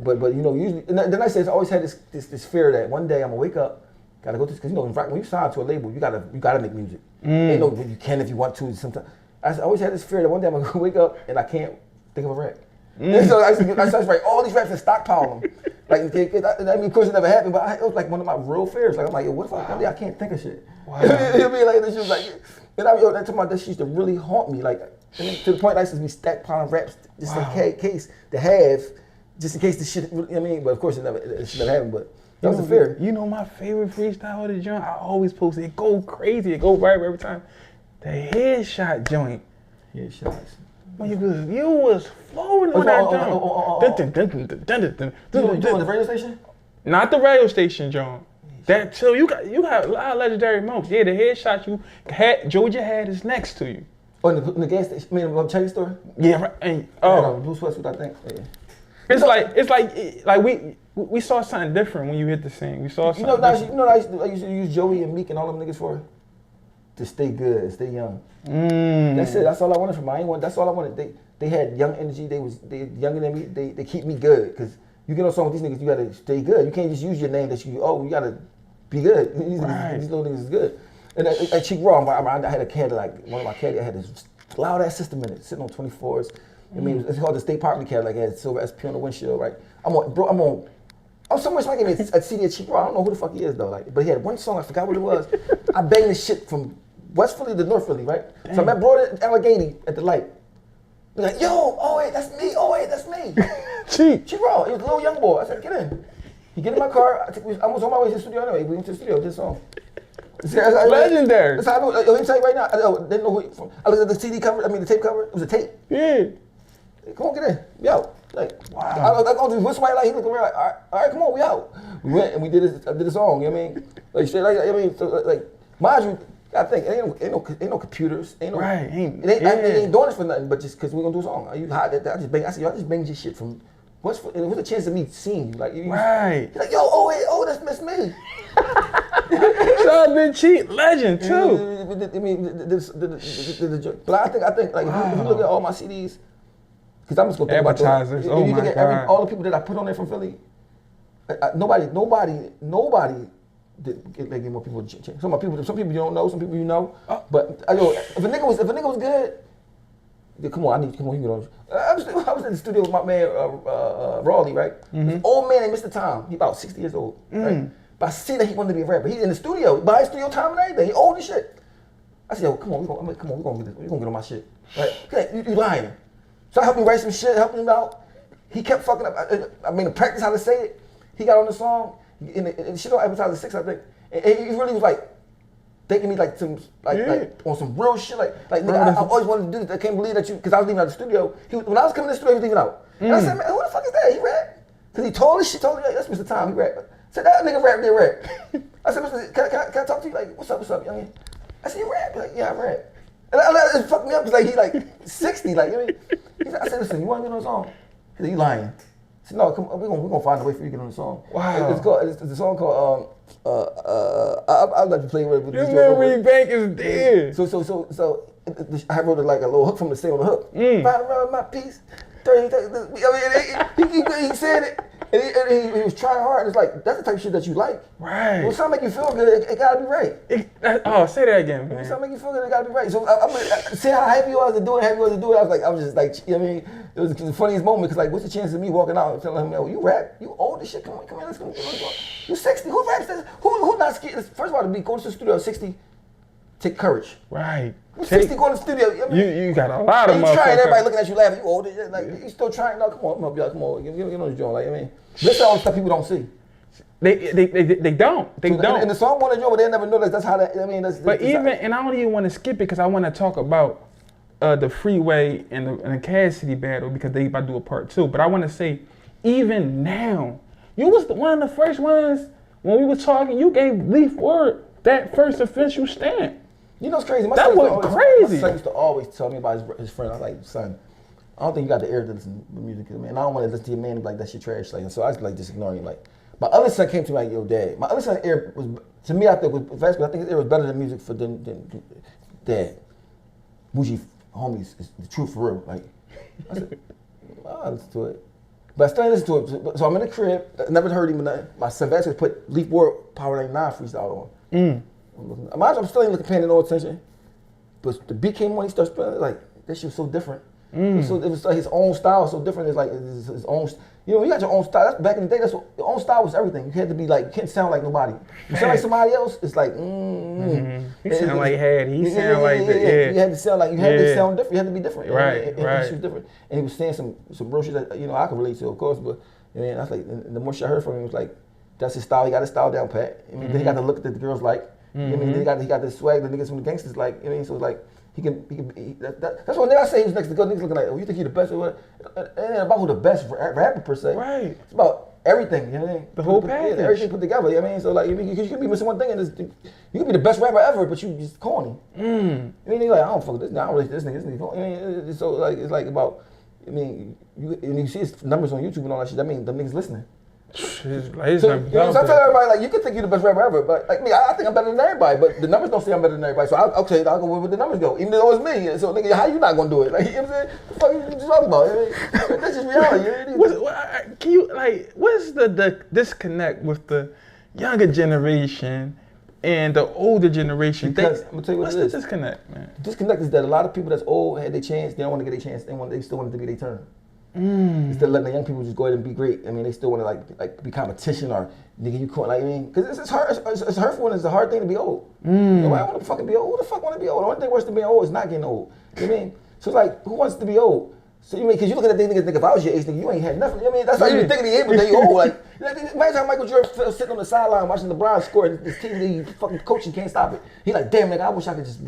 but you know usually the nice thing is I always had this fear that one day I'm gonna wake up, gotta go to because you know when you sign to a label you gotta make music. Ain't no you can if you want to sometimes. I always had this fear that one day I'm gonna wake up and I can't think of a rap. So I used to write all these raps and stockpile them. Like, I mean, of course it never happened, but it was like one of my real fears. Like, I'm like, yo, what if one day I can't think of shit? Wow. It'll be like this shit was like, and that time that shit used to really haunt me. Like, to the point I used to be stockpiling raps just in case to have, just in case the shit. You know what I mean? But of course it should never happen. But that was a fear. You know my favorite freestyle of the joint. I always post it. It go crazy. It go viral every time. The headshot joint. Headshots. When you was floating on that joint. You doing the radio station? Not the radio station, John. That too. You got a lot of legendary moments. Yeah, the headshot you had. Georgia had is next to you. Oh, in the gas station. I mean, the Chinese store. Yeah, right. And, blue sweatsuit, I think. Yeah. It's like we saw something different when you hit the scene. We saw something. I used to use Joey and Meek and all them niggas for. To stay good, stay young. That's it. That's all I wanted from them. That's all I wanted. They had young energy. They younger than me. They keep me good because you get on song with these niggas. You gotta stay good. You can't just use your name that you gotta be good. These little niggas is good. And at Cheek Raw, I had a Cadillac. One of my Cadillacs had this loud ass system in it, sitting on 24s. I mean, it's called the State Property Cadillac. It had silver SP on the windshield, right? I'm somewhere somebody gave me a CD at Cheek Raw. I don't know who the fuck he is though. Like, but he had one song. I forgot what it was. I banged this shit from West Philly to North Philly, right? Damn. So I met Broad at Allegheny at the light. They're like, yo, oh wait, that's me. Oh wait, that's me. Cheek Raw. He was a little young boy. I said, get in. He get in my car. I was on my way to the studio anyway. We went to the studio. This song. Legendary. That's how I know. Let me tell you right now. I didn't know who. From. I looked at the CD cover. I mean the tape cover. It was a tape. Yeah. Come on, get in. We out. Like, wow. I go to this white light. He looked around like, all right, come on, we out. We went and we did this. I did a song. You know what I mean? Like straight like I mean, so, like mind you. I think ain't no computers, ain't no. Right, I ain't doing this for nothing, but just because we're gonna do a song. Are you hot? I just banged your shit from. What's the chance of me seeing you? Like, right. You're like, yo, oh, that's me. Sean been cheat legend too. I mean, but I think like if you look at all my CDs, because I'm just gonna think advertisers. About you look at all the people that I put on there from Philly. Nobody. They get more people. Some people you don't know, some people you know. But if a nigga was good, yeah, come on, you get on. I was in the studio with my man Raleigh, right? This old man named Mr. Tom. He about 60 years old, right? But I see that he wanted to be a rapper. He's in the studio, buy his studio time and everything. He old as shit. I said, yo, come on, we're gonna get on my shit, right? You lying? So I helped him write some shit, helping him out. He kept fucking up. I mean, to practice how to say it. He got on the song. And shit on Advertiser 6, I think. And he really was like thinking me like some like on some real shit. Like nigga, I always wanted to do this. I can't believe that you, because I was leaving out the studio. When I was coming to the studio, he was leaving out. And I said, man, who the fuck is that? He rap? Because he told me, that's Mr. Tom, he rap. I said, that nigga rap, they rap. I said, can I talk to you? Like, what's up, youngin? I said, you rap? He's like, yeah, I rap. And it fucked me up because like he like 60, like, you know what I mean? I said, listen, you want to get on a song? He said, you lying. said, no, come on, we're gonna find a way for you to get on the song. Wow. It's a song called I'd like to play with Your memory bank is dead. So I wrote like a little hook from the same on the hook. Ride my piece. 30, I mean, he said it. And he was trying hard. It's like, that's the type of shit that you like. Right. When something make you feel good, it gotta be right. Say that again, man. When something make you feel good, it gotta be right. So I see how happy you was to do it, I was just like, you know what I mean? It was the funniest moment, because like, what's the chance of me walking out and telling him, yo, you rap? You old as shit, come on, let's go. You 60, who raps this? Who not scared? First of all, to be going to the studio at 60, take courage. Right. You 60 going to the studio. I mean, you got a lot of motherfuckers. You trying, everybody looking at you laughing, you old, like, you still trying, no, come on, come on, get on the joint, like, I mean. This is all the stuff people don't see. They don't. And the song wanted to but they never know that's how that. I mean, but even and I don't even want to skip it because I want to talk about the Freeway and the Cassidy battle because they about to do a part 2. But I want to say, even now, you was one of the first ones when we were talking. You gave Leaf Word that first official stamp. You know, it's crazy. That was crazy. My son used to always tell me about his friend. I was like, son, I don't think you got the ear to listen to music, man. I don't want to listen to your man like that shit trash. Like, so I was like just ignoring him. Like, my other son came to me like, yo, dad. My other son's ear was, to me, I think was best, but I think his ear was better than music for than dad. MUJI homies is the truth for real. Like, I said, I'll listen to it, but I still didn't listen to it. So I'm in the crib. I never heard him. My son Vasquez put Leaf Word Power 99 freestyle on. I'm still ain't looking, paying no attention. But the beat came on, he started spelling like that shit was so different. So it was like his own style, so different. It's like his own. You know, you got your own style. That's back in the day. That's what your own style was. Everything. You had to be like, you can't sound like nobody. You sound like somebody else. It's like, He sound like Had. He sound like You had to sound like you had to sound different. You had to be different. Right. He was different, and he was saying some real shit that I could relate to, of course. But I mean, I was like, and the more shit I heard from him, it was like, that's his style. He got his style down pat. I mean, then he got the look that the girls like. I mean, he got the swag that niggas from the gangsters like. I mean, so it's like. That's why I say he was next to go. Niggas looking like, oh, you think he the best? It ain't about who the best rapper per se. Right. It's about everything. You know what I mean? The whole package. Everything put together. You know what I mean? So like, you could be missing one thing, and you could be the best rapper ever, but you just corny. I mean, you're like, I don't fuck with this. Nah, I don't relate to this nigga. This nigga. I mean, so like, it's like about. I mean, you see his numbers on YouTube and all that shit. I mean, them niggas listening. So, I tell everybody, like, you can think you're the best rapper ever, but like me, I think I'm better than everybody, but the numbers don't say I'm better than everybody, so I'll go where the numbers go, even though it's me. So nigga, how you not gonna do it? Like, you know what I'm saying? The fuck you talking about? That's just reality. Can you, like, what's the disconnect with the younger generation and the older generation? Because I'm gonna tell you what it is. What's the disconnect, man? The disconnect is that a lot of people that's old had their chance, they don't want to get their chance, they still want it to be their turn. Instead of letting the young people just go ahead and be great. I mean, they still want to like be competition or nigga you call, like, I mean, because it's hurtful and it's a hard thing to be old. Nobody want to fucking be old. Who the fuck want to be old? The only thing worse than being old is not getting old. You know what I mean? So it's like, who wants to be old? So you mean, because you look at the niggas, if I was your age, nigga, you ain't had nothing. You know what I mean? That's how you be thinking the age, but then you old. Like, imagine how Michael Jordan felt sitting on the sideline watching the Browns score and his team, fucking coaching can't stop it. He like, damn nigga, I wish I could just,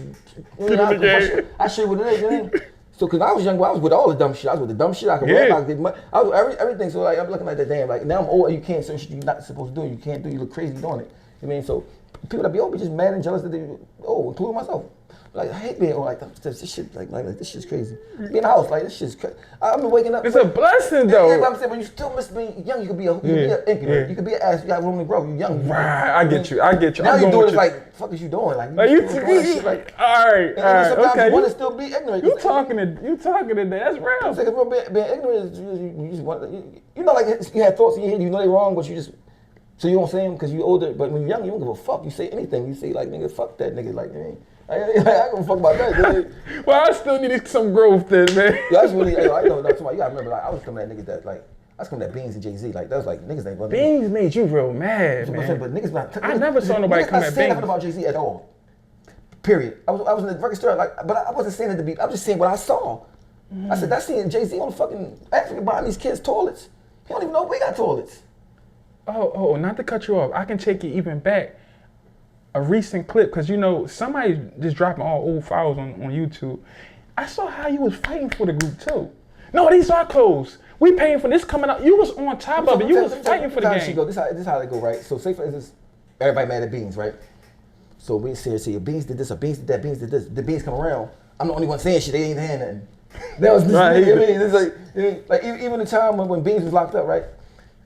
I show you what it is, you know what I mean? So, cause I was young, I was with all the dumb shit. I was with the dumb shit. I could rap, I could get money. I was everything. So like, I'm looking like that damn. Like now I'm old, you can't certain shit you're not supposed to do. You can't do. You look crazy doing it. I mean, so people that be old be just mad and jealous that they including myself. Like I hate being old. Like this shit, like this shit's crazy. Be in the house, like this shit's crazy. I've been waking up. It's a blessing though. Yeah, but I'm saying, but you still miss being young. You could be an incubator. You could be an ass. You got room to grow. You young. Right. I get you. Now you doing it like, fuck is you doing? Like you shit, like, all right. Sometimes Okay. you want to still be ignorant. You talking today. That's real. I'm saying, being ignorant is you just want you know, like you had thoughts in your head, you know they wrong, but you just so you don't say them because you older. But when you're young, you don't give a fuck. You say anything. You say like, nigga, fuck that nigga. Like, I don't give a fuck about that. Well, I still needed some growth then, man. Yeah, I was really, I know, you gotta remember, like, I was coming at niggas that, like, I was coming at Beans and Jay-Z, like, that was like, niggas ain't gonna Beans made you real mad, man. But niggas not, I never saw nobody come at Beans. Nothing about Jay-Z at all. Period. I was in the record store, like, but I wasn't saying it to be, I was just saying what I saw. I said, that's seeing Jay-Z on the fucking Africa buying these kids toilets. He don't even know we got toilets. Oh, not to cut you off. I can take you even back. A recent clip, because you know, somebody just dropping all old files on YouTube. I saw how you was fighting for the group too. No, these are clothes. We paying for this coming out. You was on top of it. You was fighting for the game. This is how they go, right? So say for instance, everybody mad at Beans, right? So we say, Beans did this or Beans did that, Beans did this. The Beans come around. I'm the only one saying shit. They ain't saying nothing. That was this Right. nigga. I mean, it's like even the time when Beans was locked up, right?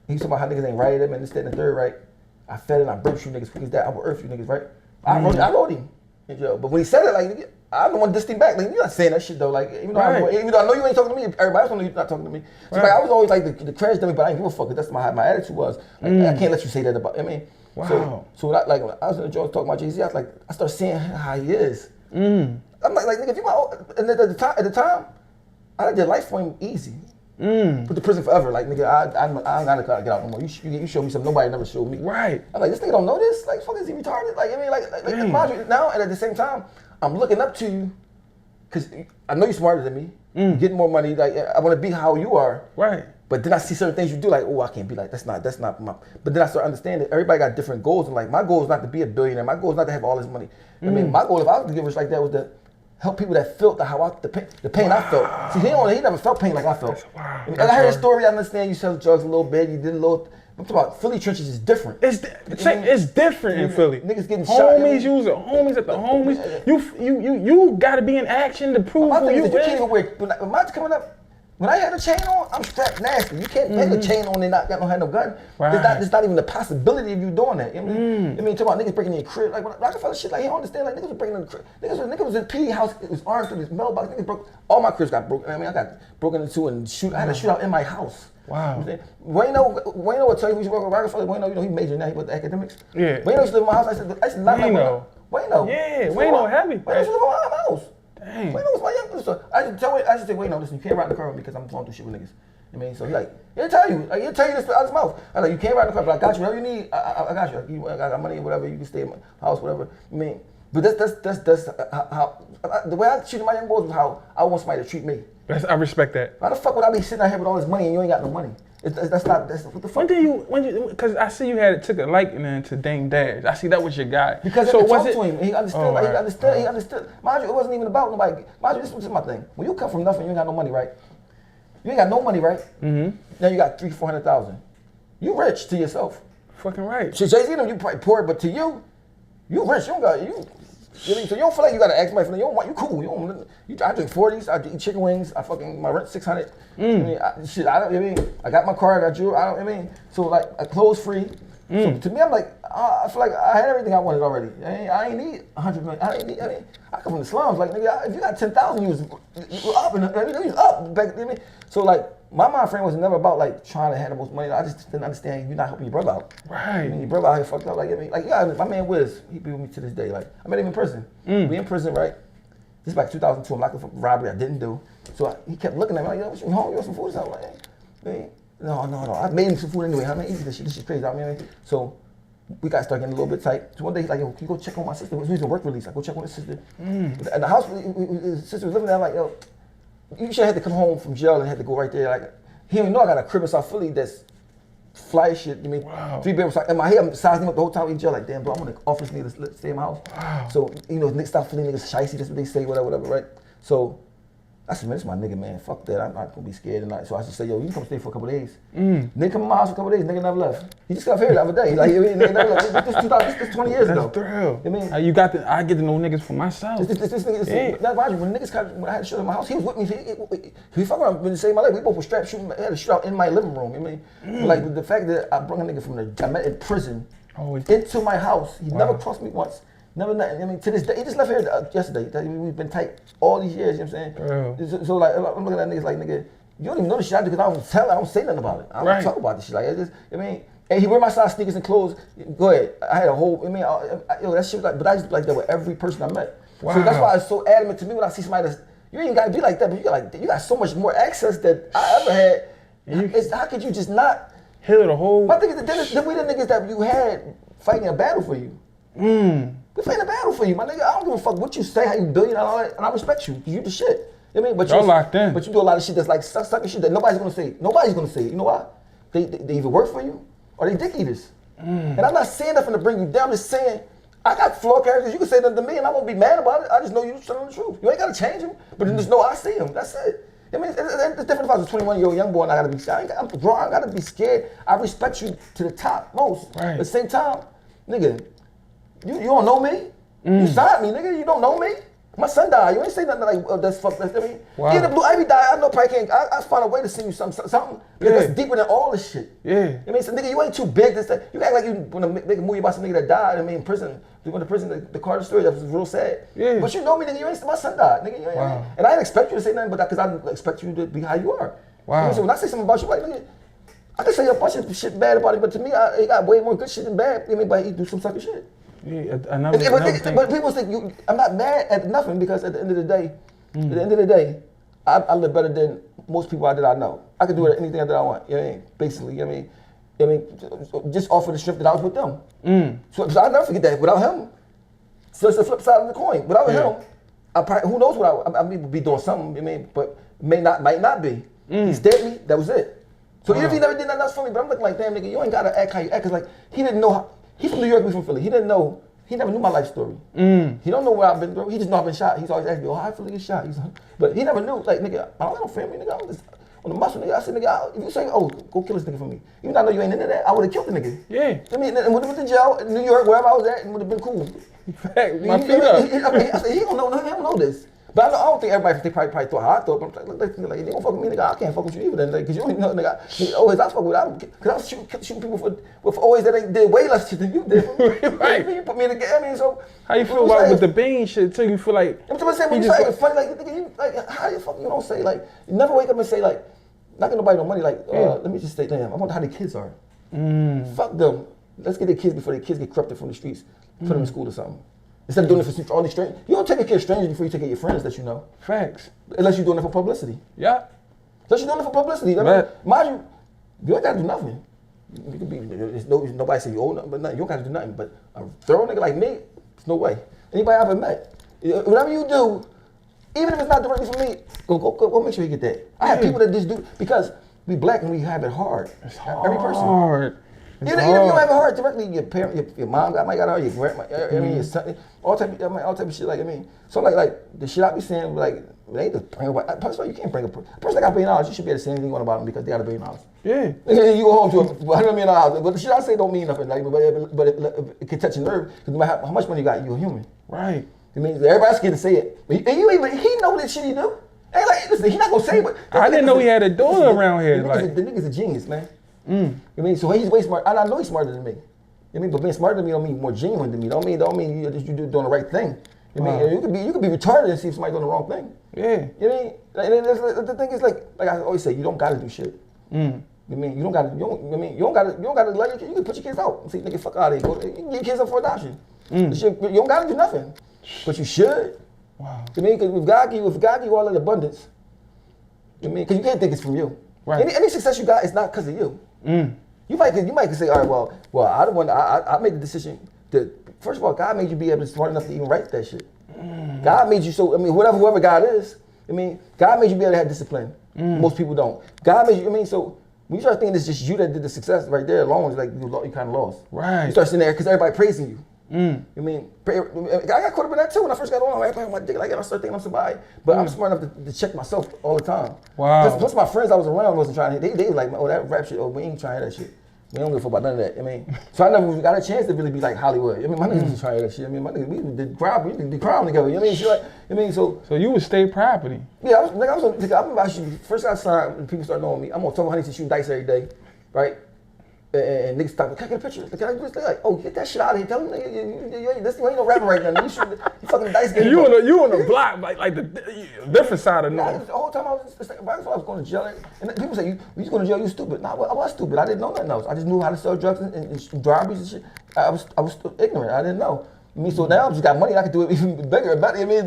He was talking about how niggas ain't righted him and this, that, and the third, right? I fed it, I burnt you niggas, quick as that, I will earth you niggas, right? I wrote him. Yo, but when he said it, like, I don't want to diss him back. Like, you're not saying that shit though. Like, even though I know you ain't talking to me, everybody else know you're not talking to me. So like, I was always like the crash dummy, but I didn't give a fuck. That's my attitude was. Like, I can't let you say that about. I mean, wow. So when I was in the joint talking about Jay-Z, I was like, I started seeing how he is. I'm like nigga, if you my, and at the time, I did life for him easy. Put the prison forever. Like nigga, I'm not gonna get out no more. You show me something nobody never showed me. Right. I'm like, this nigga don't know this. Like, fuck, is he retarded? Like, I mean, like mind you, now and at the same time, I'm looking up to you because I know you're smarter than me. You're getting more money. Like, I want to be how you are. Right. But then I see certain things you do. Like, oh, I can't be like that's not my. But then I start understanding everybody got different goals. And like, my goal is not to be a billionaire. My goal is not to have all this money. I mean, my goal if I was to get rich like that was to help people that felt the pain I felt. See, he never felt pain like I felt. Wow. I heard a story. I understand you sell drugs a little bit. You did a little. I'm talking about Philly trenches is different. It's different in Philly. Niggas getting homies, shot. Homies at the homies. You gotta be in action to prove My who thing you is that you is. can't even wear. When mine's coming up, when I had a chain on, I'm strapped nasty. You can't take a chain on and not have no gun. Right. There's not even the possibility of you doing that. You know what I mean, talking about niggas breaking in your crib. Like when Rockefeller shit, like he don't understand. Like niggas was breaking in the crib. Niggas was in P house. It was armed through this mailbox. Niggas broke. All my cribs got broken. I mean, I got broken into and I had a shootout in my house. Wow. Wayno will tell you we should work with Rockefeller. Wayno, you know he majored now. He went to academics. Yeah. Wayno used to live in my house. I said, not Wayno. Wayno. Yeah, Wayno heavy. Wayno used to live in my house. Dang. Wayno was my youngest. So I just say, Wayno, listen, you can't ride in the car with me because I'm going through shit with niggas. You know what I mean? So he'll tell you this out of his mouth. I'm like, you can't ride in the car, but I got you. Whatever you need, I got you. I got money or whatever. You can stay in my house, whatever. I mean, but that's how the way I treated my young boys was how I want somebody to treat me. I respect that. Why the fuck would I be sitting out here with all this money and you ain't got no money? That's what the fuck. When you, because I see you took a liking to Dame Dash. I see that was your guy. Because so I was talked to him. He understood. Oh, like, right. He understood. Mind you, it wasn't even about nobody. Mind you, this was my thing. When you come from nothing, you ain't got no money, right? You ain't got no money, right? Mm-hmm. Now you got $300,000-$400,000. You rich to yourself. Fucking right. So Jay-Z, you probably poor, but to you rich. You don't got you. So you don't feel like you gotta ask somebody for you don't want you cool. I drink 40s. I eat chicken wings. My rent $600. I mean, I got my car. I got jewelry. I mean, so like a clothes free. So to me, I'm like, I feel like I had everything I wanted already. I ain't need 100 million. I come from the slums. Like nigga, if you got 10,000, you was up and you was up back. I mean, so like my mind frame was never about like trying to have the most money. I just didn't understand you're not helping your brother out. Right. I mean, your brother out here fucked up. My man Wiz, he be with me to this day. Like I met him in prison. We in prison, right? This is back 2002. I'm locked up for robbery I didn't do. So he kept looking at me like, yo, what you home? You want some food or something? Like, hey, no. I made him some food anyway. I mean, easy this shit. This shit crazy. I mean, so we got started getting a little bit tight. So one day he's like, yo, can you go check on my sister? He was in work release. I go check on his sister. At the house, his sister was living there. I'm like, yo, you should have had to come home from jail and had to go right there. Like, he don't even know I got a crib in South Philly that's fly shit. I mean, 3 bedrooms. In my head, I'm sizing him up the whole time in jail. Like, damn, bro, I'm gonna offer this nigga to stay in my house. Wow. So, South Philly niggas shicey. That's what they say, whatever, right? So I said, man, this is my nigga, man. Fuck that. I'm not gonna be scared tonight. So I just say, yo, you can come stay for a couple days. Nigga come to my house for a couple days. Nigga never left. He just got here the other day. Like, nigga never left. This 20 years ago. That's thrill. I mean, I get to know niggas for myself. This nigga, now mind you, when I had to shoot in my house, he was with me. He fucking around in the same LA. We both were strapped shooting. I had a shootout in my living room. I mean, like the fact that I brought a nigga from I met in prison into my house. He never crossed me once. Never nothing. I mean, to this day, he just left here yesterday. We've been tight all these years. You know what I'm saying? So like, I'm looking at niggas like, nigga, you don't even know the shit I do because I don't say nothing about it. I don't talk about this shit. Like, and he wear my size sneakers and clothes. Go ahead. I had a whole. That shit. But I just like that with every person I met. Wow. So that's why it's so adamant to me when I see somebody that's. You ain't gotta be like that, but you got so much more access that I ever had. How could you just not heal the whole? My thing is then we the niggas that you had fighting a battle for you. We fighting a battle for you, my nigga. I don't give a fuck what you say, how you billion and all that, and I respect you, because you the shit. You know what I mean? But y'all locked in. But you do a lot of shit that's like sucking shit that nobody's gonna say. Nobody's gonna say it. You know why? They either work for you or they dick eaters. And I'm not saying nothing to bring you down. I'm just saying I got flawed characters. You can say nothing to me, and I won't be mad about it. I just know you're telling the truth. You ain't gotta change them, but just know I see them. That's it. I mean, it's different if I was a 21-year-old young boy and I gotta be scared. I'm grown. I gotta be scared. I respect you to the top most. Right. At the same time, nigga, you don't know me. You signed me, nigga. You don't know me. My son died. You ain't say nothing like, oh, that's fucked. I mean, Wow. even the Blue Ivy died. I know probably can't. I find a way to send you something because that's deeper than all this shit. Yeah. I mean, so nigga, you ain't too big. This that. You act like you want to make a movie about some nigga that died. I mean, in prison. They went to prison. The Carter story that was real sad. Yeah. But you know me, nigga. You ain't. My son died, nigga. You ain't, Wow. And I didn't expect you to say nothing, but because I expect you to be how you are. Wow. You know, so when I say something about you, like nigga, I can say a bunch of shit bad about it, but to me, he got way more good shit than bad. I mean, but he do some sucky shit. Yeah, But people think I'm not mad at nothing because at the end of the day, I live better than most people that I know. I can do anything that I want. You know what I mean? Basically, I mean, just off of the strength that I was with them. So I'll never forget that. Without him, so it's the flip side of the coin. Without him, I probably, who knows what I mean, be doing something. I mean, but might not be. He stabbed me. That was it. So even if he never did nothing else for me, but I'm looking like, damn nigga, you ain't gotta act how you act. Cause like he didn't know how. He's from New York, we from Philly. He didn't know. He never knew my life story. He don't know where I've been through. He just know I've been shot. He's always asked me, oh, how I feel get shot. But he never knew. Like nigga, I don't have no family. Nigga, I'm just on the muscle. Nigga, I said, nigga, if you say, oh, go kill this nigga for me, even though I know you ain't into that, I would have killed the nigga. Yeah. I mean, and would have went to jail in New York, wherever I was at, and would have been cool. Fact, my feet up. I said, he don't know this. But I don't think everybody they probably thought how I thought. But I'm like, they don't fuck with me, nigga. I can't fuck with you either, then, because you don't know, nigga. Always I fuck with, because I was shooting people with always that they did way less shit than you did. Right. You put me in the game. I mean, so how you feel about with the Bean shit too? You feel like I'm just saying when you say it's funny, like nigga, you like how the fuck you don't say like you never wake up and say like not gonna nobody no money like let me just say damn I wonder how the kids are. Fuck them. Let's get their kids before their kids get corrupted from the streets. Put them in school or something. Instead of doing it for all these strangers, you don't take care of strangers before you take care of your friends that you know. Facts. Unless you're doing it for publicity. Yeah. Unless you're doing it for publicity. I mean, mind you ain't gotta do nothing. You can be, nobody say you owe nothing, but nothing. You don't gotta do nothing. But a thorough nigga like me, there's no way. Anybody I ever met, whatever you do, even if it's not directly for me, go make sure you get that. I have people that just do, because we black and we have it hard. It's hard. Every person. Even if you don't have it hard directly, your parent, your mom might got it hard, your grandma, I mean, your son, all type of shit. Like I mean, so like the shit I be saying, like they ain't just bring up. First of all, you can't bring up a person that got $1 billion. You should be able to say anything you want about them because they got $1 billion. Yeah. You go home to $100 million, but the shit I say don't mean nothing. Like, but it can touch your nerve because no matter how much money you got, you're a human. Right. I mean, everybody's scared to say it, and he know that shit he do. Ain't like, listen, he not gonna say it, but I didn't know he had a daughter around here. The nigga's a genius, man. I mean, so he's way smart, and I know he's smarter than me. I mean, but being smarter than me don't mean more genuine than me. Don't mean you doing the right thing. I mean, you could be retarded and see if somebody doing the wrong thing. Yeah. You know what I mean? And the thing is like I always say, you don't gotta do shit. I mean, you don't gotta let you can put your kids out and say, nigga, fuck out of here. You can get your kids up for adoption. You don't gotta do nothing, but you should. Wow. I mean, because if God give you all that abundance, I mean, because you can't think it's from you. Right. Any success you got is not because of you. You might say, all right, well, I don't want. I made the decision that first of all, God made you be able to smart enough to even write that shit. God made you so. I mean, whoever God is, I mean, God made you be able to have discipline. Most people don't. God made you. I mean, so when you start thinking it's just you that did the success right there alone, it's like you kind of lost. Right. You start sitting there because everybody praising you. I mean, I got caught up in that too when I first got on. I playing my dick like I started thinking I'm somebody, but I'm smart enough to check myself all the time. Wow. Plus my friends I was around wasn't trying to. They were like, oh, that rap shit. Oh, we ain't trying that shit. We don't give a fuck about none of that. I mean, so I never got a chance to really be like Hollywood. I mean, my niggas was trying that shit. I mean, my niggas, we did crime together. You know what I mean? Shit like, I mean, so you was state property. Yeah, I remember actually first I signed when people started knowing me. I'm on Tubble Honey to shoot dice every day, right? And niggas stop, can I get a picture? Can I just like, oh, get that shit out of here. Tell them, you ain't no rapper right now. You fucking dice game. You on the block, like the different side of North. The whole time I was going to jail. And people say, you going to jail, you stupid. Nah, I was stupid. I didn't know nothing else. I just knew how to sell drugs and robberies and shit. I was still ignorant. I didn't know. I mean, so now I just got money. I could do it even bigger. I mean,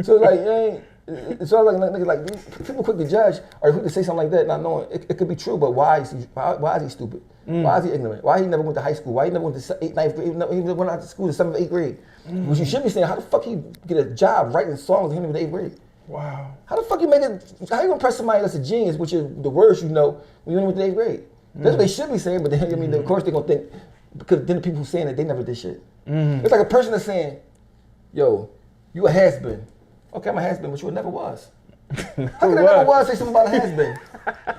so like, it's all like people quick to judge or quick to say something like that, not knowing it could be true, but why is he stupid? Why is he ignorant? Why he never went to high school? Why he never went to 8th, 9th grade? He never went out to school to 7th, 8th grade. Which you should be saying, how the fuck he get a job writing songs and him in the 8th grade? Wow. How the fuck you make it? How you impress somebody that's a genius, which is the words you know when you went to 8th grade? That's what they should be saying, but then I mean, of course they're gonna think because then the people who saying that they never did shit. It's like a person that's saying, "Yo, you a has-been." Okay, I'm a has-been, but you never was. How can I never was say something about a has-been?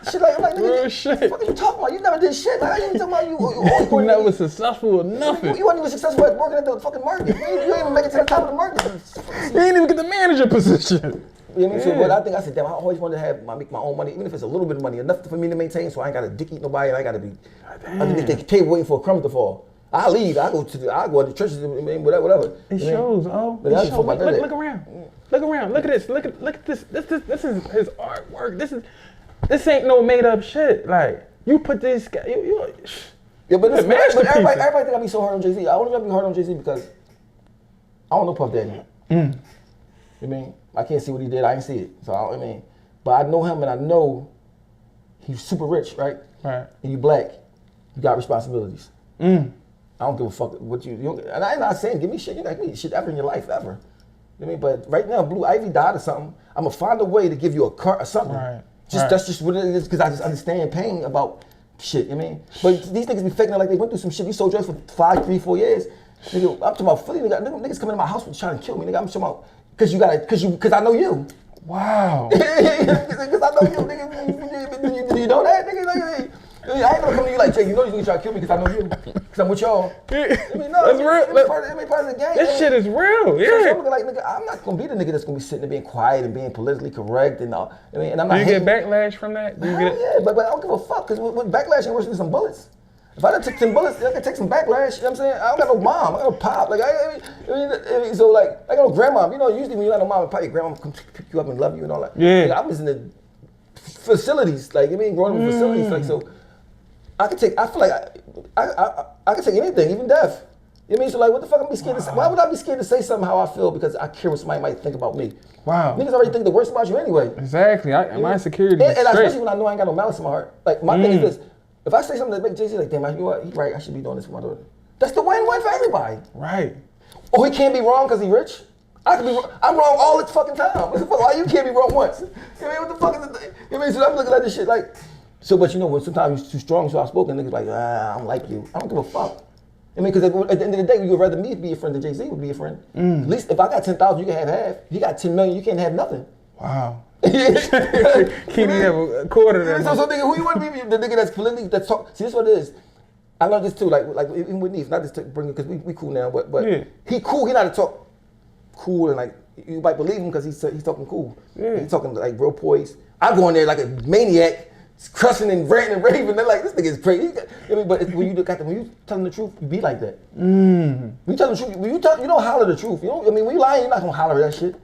Shit like, I'm like, Real nigga, shit. what are you talking about? You never did shit. Like, I ain't talking about you. You never successful or nothing. You weren't even successful at working at the fucking market. You ain't even make it to the top of the market. You ain't even get the manager position. You know what I mean? So, but I think I said, damn, I always wanted to make my own money, even if it's a little bit of money, enough for me to maintain, so I ain't got to dick eat nobody, and I got to be underneath the table waiting for a crumb to fall. I leave. I go to the churches, whatever. It shows, oh. But It shows. Look around. Look around. Look at this. Look at this. This is his artwork. This ain't no made up shit. Like you put this guy. Yeah, but everybody think I be so hard on Jay-Z. I only be hard on Jay-Z because I don't know Puff Daddy. You know what I mean? I can't see what he did. I ain't see it. So I mean, but I know him and I know he's super rich, right? Right. And you black, you got responsibilities. I don't give a fuck what you and I'm not saying give me shit. You're not giving me shit ever in your life ever. You know what I mean? But right now, Blue Ivy died or something. I'm gonna find a way to give you a car or something. Right. That's just what it is because I just understand pain about shit. You know what I mean? But these niggas be faking it like they went through some shit. You sold drugs for 5, 3, 4 years. Nigga, I'm talking about Philly. Niggas coming to my house trying to kill me. Nigga, I'm talking about because I know you. Wow. Because I know you, nigga. Do you know that, nigga? I ain't gonna come to you like, Jay, you know you try to kill me because I know you. Because I'm with y'all. I mean, no, that's real. It's part of the game. This shit is real, yeah. So I'm looking like, nigga, I'm not gonna be the nigga that's gonna be sitting there being quiet and being politically correct and all. I mean, and I'm not. Do you get backlash from that? Yeah, but I don't give a fuck because with backlash ain't worse than some bullets. If I done took some bullets, I could take some backlash. You know what I'm saying? I don't got no mom. I got no pop. Like I mean, so like I got no grandma. You know, usually when you got no mom and pop, your grandma come pick you up and love you and all that. Yeah. Like, I was in the facilities. Like I mean, growing up in facilities. Like so. I feel like I can take anything, even death. You know what I mean? So like, what the fuck I'm be scared to say? Why would I be scared to say something how I feel because I care what somebody might think about me? Wow. Niggas already think the worst about you anyway. Exactly. My security is and straight. especially when I know I ain't got no malice in my heart. Like my thing is this: if I say something that makes Jay-Z like, damn, you know what? He's right. I should be doing this for my daughter. That's the win-win for everybody. Right. Oh, he can't be wrong because he's rich. I can be wrong. I'm wrong all the fucking time. What the fuck? Why you can't be wrong once? You know what I mean? What the fuck is the thing? You know what I mean? So I'm looking at this shit like. So, but you know, when sometimes you're too strong, so outspoken, niggas like, I don't like you. I don't give a fuck. I mean, because at the end of the day, you would rather me be your friend than Jay-Z would be your friend. At least if I got 10,000, you can have half. If you got 10 million, you can't have nothing. Wow. Can't even have a quarter of that. So nigga, who you want to be? The nigga that's politically, that's talk. See, this is what it is. I learned this too, like even with Neef, not just to bring it, because we cool now, but yeah. He cool, he not to talk cool and like, you might believe him because he's talking cool. Yeah. He's talking like real poised. I go in there like a maniac, cussing and ranting and raving. They're like, this nigga is crazy. I mean, but when you telling the truth, you be like that. When you tell the truth, you don't holler the truth. You know, I mean, when you lying, you're not gonna holler that shit.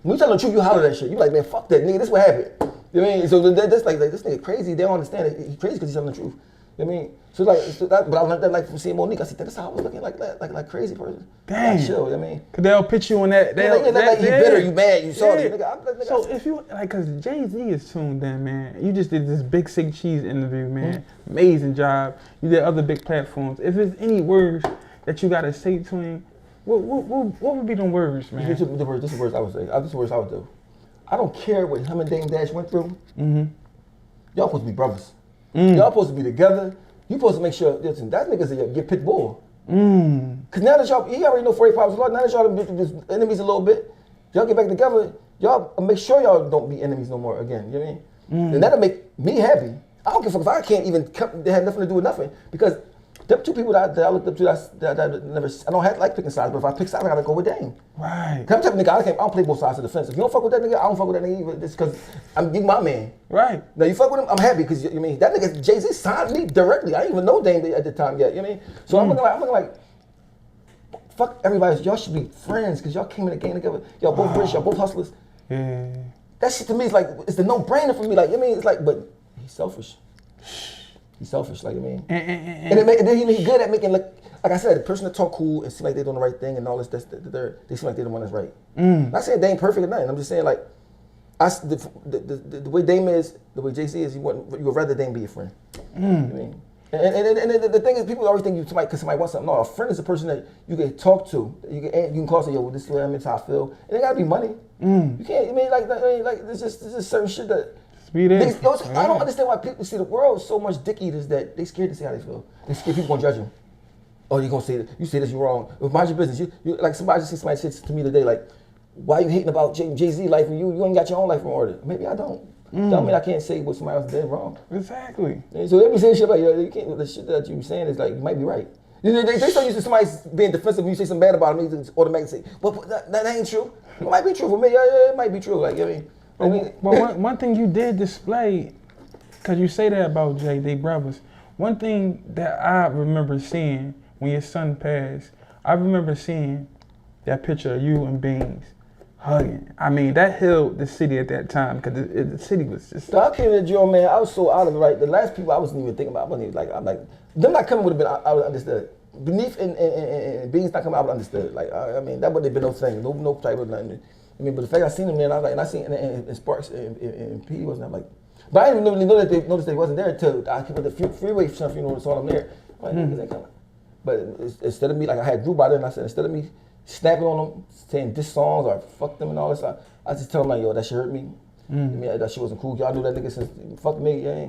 When you tell the truth, you holler that shit. You like, man, fuck that nigga. This what happened. You know what I mean? So that's like this nigga crazy. They don't understand it. He's crazy because he's telling the truth. You know what I mean? But I learned that like from seeing Monique. I said, that's how I was looking like crazy person. Dang. Like, chill, you know what I mean? Cause they'll pitch you on that. Like you bitter, you mad, you salty. Nigga, so if you like, cause Jay-Z is tuned in, man. You just did this Big Sick Cheese interview, man. Amazing job. You did other big platforms. If there's any words that you gotta say to him, what would be them words, man? This is the words I would say. This is the words I would do. I don't care what him and Dame Dash went through. Y'all supposed to be brothers. Y'all supposed to be together. You supposed to make sure, listen, that nigga's a pit bull. Cause now that y'all, he already know 45 was a lot. Now that y'all been enemies a little bit, y'all get back together. Y'all make sure y'all don't be enemies no more again. You know what I mean? And that'll make me happy. I don't give a fuck if I can't even they have nothing to do with nothing. Because them two people that I looked up to, that I never, I don't like picking sides, but if I pick sides, I gotta go with Dame. Right. Cause I'm the type of nigga, I don't play both sides of the fence. If you don't fuck with that nigga, I don't fuck with that nigga either. It's cause you my man. Right. Now you fuck with him, I'm happy because you mean that nigga Jay-Z signed me directly. I didn't even know Dame at the time yet. You know what I mean? So I'm looking like, fuck everybody. Y'all should be friends because y'all came in the game together. Y'all both rich, y'all both hustlers. Yeah. That shit to me is like, it's the no-brainer for me. Like, you know what I mean? It's like, but he's selfish. He's selfish, like, you know what I mean? And then he's good at making, like I said, the person that talk cool and seem like they're doing the right thing and all this, they seem like they're the one that's right. Not saying Dame perfect or nothing. I'm just saying, like, the way Dame is, the way JC is, you would rather Dame be your friend. You know what I mean? And the thing is, people always think because somebody wants something. No, a friend is a person that you can talk to. You can call and say, yo, this is what I mean, how I feel. It ain't gotta be money. You can't. I mean, like there's just certain shit that. Niggas, I don't understand why people see the world so much dick eaters that they scared to say how they feel. They scared people gonna judge them. Oh, you gonna say that? You say this, you wrong. Mind your business. You like somebody just say somebody said to me today, like, why you hating about Jay-Z life and you ain't got your own life in order? Maybe I don't. Don't mean I can't say what somebody else did wrong. Exactly. And so they be saying shit like, yo, you can't, the shit that you be saying is like, you might be right. They so used to somebody being defensive when you say something bad about them, they automatically say, well, that ain't true. It might be true for me. Yeah, it might be true. Like, I mean, one thing you did display, because you say that about Jay, they brothers. One thing that I remember seeing when your son passed, I remember seeing that picture of you and Beans hugging. I mean, that held the city at that time because the city was just. So I came to the drill, man. I was so out of it. Right, the last people I wasn't even thinking about. I wasn't even like, I'm like, them not coming would have been. I would have understood. Beneath and Beans not coming, I would have understood. Like, I mean, that would have been no thing, no type of nothing. I mean, but the fact I seen him there, and I was like, and I seen and Sparks and P wasn't like, but I didn't really know that they noticed they wasn't there until I came to the freeway funeral and saw them there. I'm like, niggas ain't coming. But instead of me, like I had Drew by then, and I said, instead of me snapping on them, saying diss songs or fuck them and all this, I just tell them like, yo, that shit hurt me. I mean, that shit wasn't cool. Y'all knew that nigga since fuck me, yeah.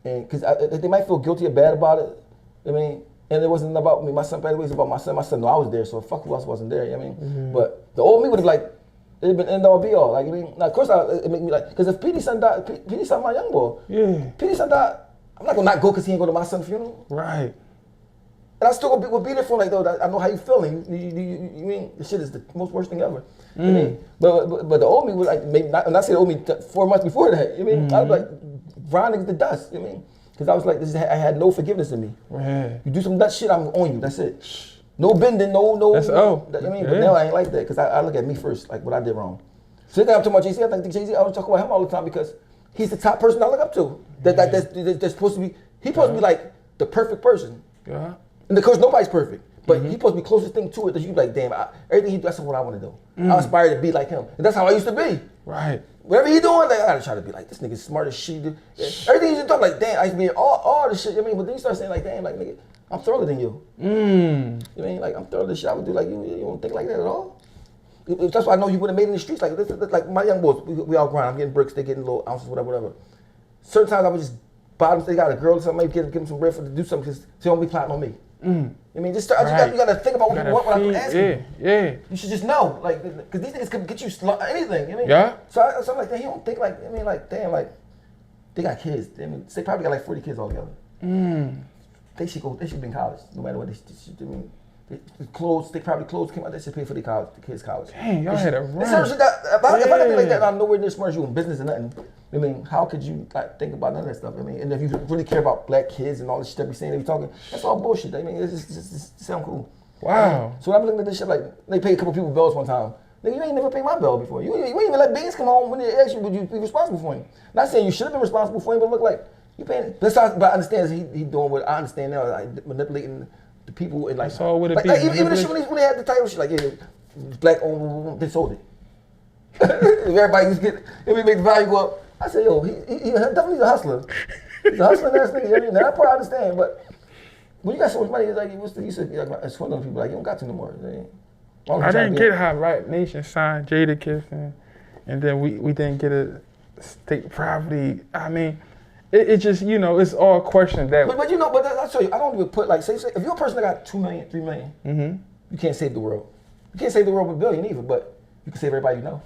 And cause they might feel guilty or bad about it. I mean, and it wasn't about me. My son, by the way, it was about my son. My son knew I was there, so fuck who else wasn't there. I mean, but the old me would have like, it'd been end all be all. Like, I mean, now, of course, it make me like, cause if PD son died, PD son my young boy. Yeah. PD son died. I'm not gonna not go cause he ain't go to my son's funeral. Right. And I still will be there for like, though, I know how you feeling. You mean, the shit is the most worst thing ever. I mean, but the old me was like, maybe not, and I said the old me 4 months before that. I mean, I was like, grinding the dust. I mean, because I was like, I had no forgiveness in me. Right. You do some nut shit, I'm on you. That's it. No bending, no. That's I mean, but now I ain't like that because I look at me first, like what I did wrong. So then I'm talking about Jay-Z. I think Jay-Z, I was talking about him all the time because he's the top person I look up to. That's supposed to be. He's supposed to be like the perfect person. Yeah. And of course, nobody's perfect, but he's supposed to be closest thing to it that you like, damn, everything he does, that's what I want to do. I aspire to be like him. And that's how I used to be. Right. Whatever he doing, like, I gotta try to be like, this nigga's smart as shit. Everything he's doing, like, damn, I used to be all this shit. I mean, but then you start saying, like, damn, like, nigga, I'm thorougher than you. You know what I mean? Like, I'm thorougher than shit I would do. Like, you don't think like that at all? That's why I know you would have made it in the streets. Like, this, like my young boys, we all grind. I'm getting bricks, they getting little ounces, whatever. Certain times I would just bottom, they got a girl or something, maybe give them some bread for to do something because they don't be plotting on me. I mean, just start, you gotta think about what you want when I'm asking. Yeah. You should just know, like, because these niggas can get you anything. You know? Yeah. So I'm like, damn, he don't think like, I mean, like, damn, like, they got kids. I mean, they probably got like 40 kids altogether. They should be in college, no matter what they should do. Clothes, they probably clothes came out, they should pay for the kids' college. Dang, y'all had a run. If I got like that, I'm nowhere near smart as you in business or nothing. I mean, how could you like think about none of that stuff? I mean, and if you really care about black kids and all this shit they be saying, they be talking, that's all bullshit. I mean, it's just sound cool. Wow. So when I'm looking at this shit, like, they paid a couple people bills one time. Nigga, you ain't never paid my bill before. You ain't even let Beans come home when they ask you, would you be responsible for him? Not saying you should have been responsible for him, but look like, you paying it. But I understand he doing what I understand now, like manipulating the people and like. That's all what it like, be. Like, even the shit when they had the title shit, like, yeah, black owned, they sold it. Everybody was getting, if we make the value go up, I said, yo, he definitely a hustler. He's a hustling ass nigga. I mean, that part I understand, but when you got so much money, it's like, you said, like, it's one of those people, like, you don't got to no more. I didn't get how Right Nation signed Jada Kiss and then we didn't get a state property. I mean, it just, you know, it's all questions that. But you know, but I'll show you, I don't even put, like, say if you're a person that got 2 million, 3 million, you can't save the world. You can't save the world with $1 billion either, but you can save everybody you know.